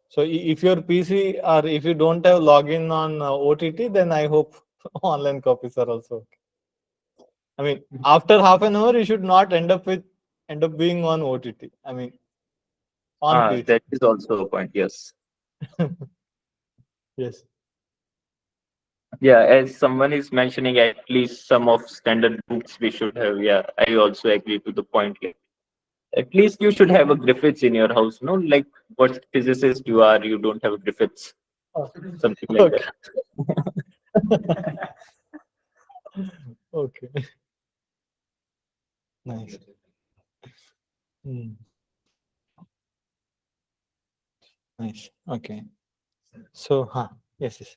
So if your PC or if you don't have login on OTT, then I hope online copies are also okay. I mean, after half an hour, you should not end up being on OTT. I mean, on PC. That is also a point. Yes. Yes. Yeah, as someone is mentioning, at least some of standard books we should have. Yeah, I also agree to the point. Like, at least you should have a Griffiths in your house. No, like what physicist you are, you don't have a Griffiths, Oh, something like okay. that. Okay. Nice. Hmm. Nice. Okay. So, yes, yes.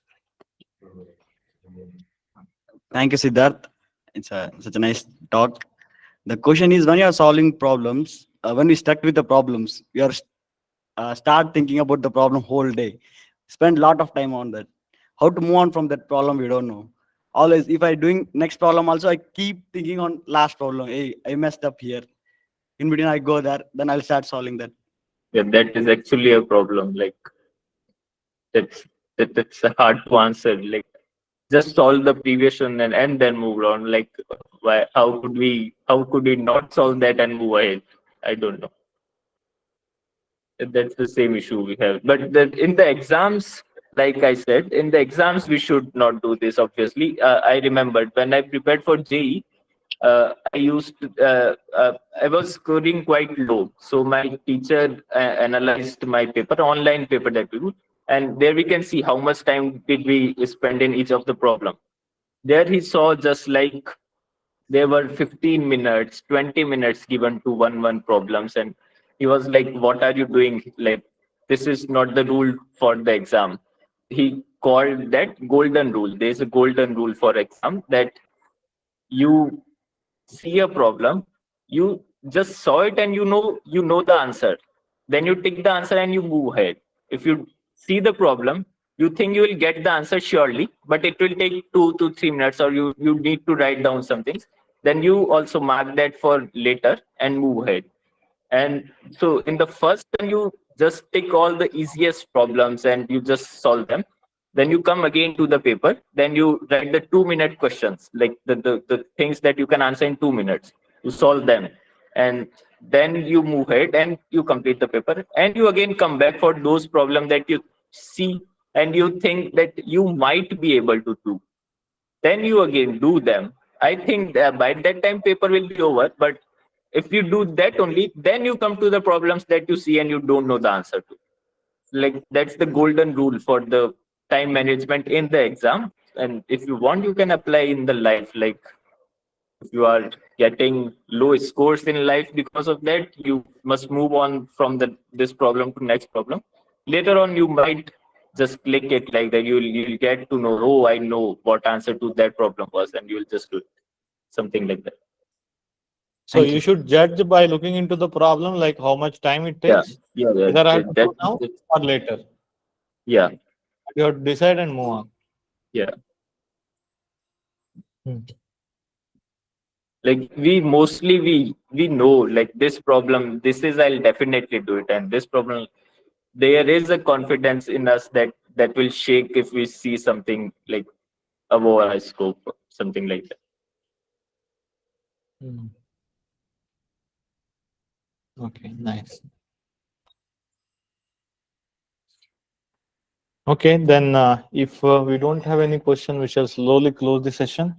Thank you, Siddarth. It's such a nice talk. The question is, when you are solving problems, when we stuck with the problems, we are start thinking about the problem whole day. Spend a lot of time on that. How to move on from that problem, we don't know. Always, if I doing next problem also, I keep thinking on last problem. Hey, I messed up here. In between, I go there, then I'll start solving that. Yeah, that is actually a problem. Like, that's hard to answer. Like, just solve the previous one and then move on. Like, why? How could we not solve that and move ahead? I don't know. That's the same issue we have. But in the exams, like I said, in the exams we should not do this. Obviously, I remembered when I prepared for JE, I was scoring quite low. So my teacher analyzed my paper, online paper that we do, and there we can see how much time did we spend in each of the problem. There he saw just like there were 15 minutes, 20 minutes given to one problems, and he was like, "What are you doing? Like, this is not the rule for the exam." He called that golden rule. There's a golden rule for exam that you see a problem, you just saw it and you know the answer. Then you take the answer and you move ahead. If you see the problem, you think you will get the answer surely, but it will take 2 to 3 minutes, or you need to write down some things. Then you also mark that for later and move ahead. And so in the first time, you just take all the easiest problems and you just solve them. Then you come again to the paper. Then you write the 2 minute questions, like the things that you can answer in 2 minutes. You solve them. And then you move ahead and you complete the paper. And you again come back for those problems that you see and you think that you might be able to do. Then you again do them. I think that by that time paper will be over. But if you do that only, then you come to the problems that you see and you don't know the answer to. Like, that's the golden rule for the time management in the exam. And if you want, you can apply in the life. Like, if you are getting low scores in life because of that, you must move on from this problem to next problem. Later on, you might just click it like that. You'll get to know, oh, I know what answer to that problem was, and you'll just do it. Something like that. So Thank you you. should judge by looking into the problem, like how much time it Yeah, takes. yeah. Either I have to do now That, or later. yeah, You have to decide and move on. yeah. Hmm. Like, we know, like, this problem, this is, I'll definitely do it, and this problem, there is a confidence in us that will shake if we see something like above our scope, something like that. Hmm. Okay, nice. Okay, then if we don't have any question, we shall slowly close the session.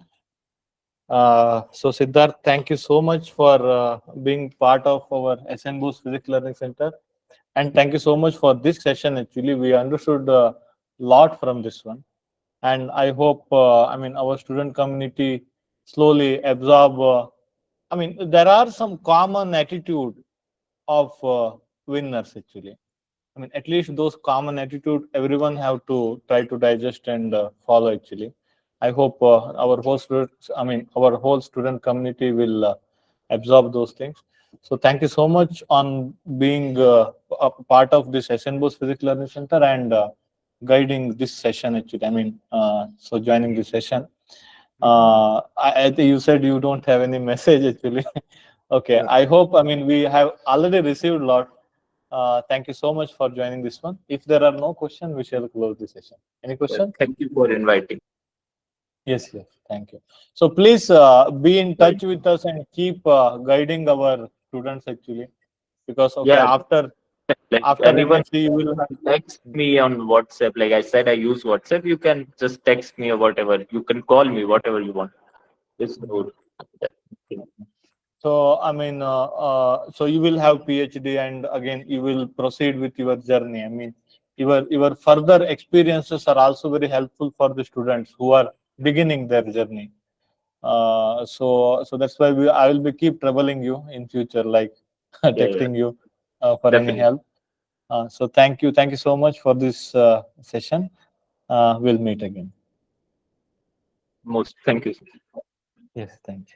So Siddarth, thank you so much for being part of our SN Boost Physics Learning Center. And thank you so much for this session. Actually, we understood a lot from this one. And I hope, our student community slowly absorb. There are some common attitude of winners actually. I mean, at least those common attitude everyone have to try to digest and follow. Actually, I hope our whole students, I mean, our whole student community will absorb those things. So thank you so much on being a part of this SN Physics Learning Center and guiding this session. Actually, I mean, so joining this session. I think you said you don't have any message actually. Okay, I hope. I mean, we have already received a lot. Thank you so much for joining this one. If there are no questions, we shall close the session. Any question? Thank you for inviting. Yes, yes. Thank you. So please be in touch with us and keep guiding our students actually, because okay, Yeah, after like after anyone MSc you will have. text me on WhatsApp. Like I said, I use WhatsApp. You can just text me or whatever. You can call me, whatever you want. It's good. So I mean, so you will have PhD, and again you will proceed with your journey. I mean, your further experiences are also very helpful for the students who are beginning their journey. So that's why I will be keep troubling you in future, like Yeah, texting you for any definitely. help. So thank you so much for this session. We'll meet again. Most. Thank you. Yes, thank you.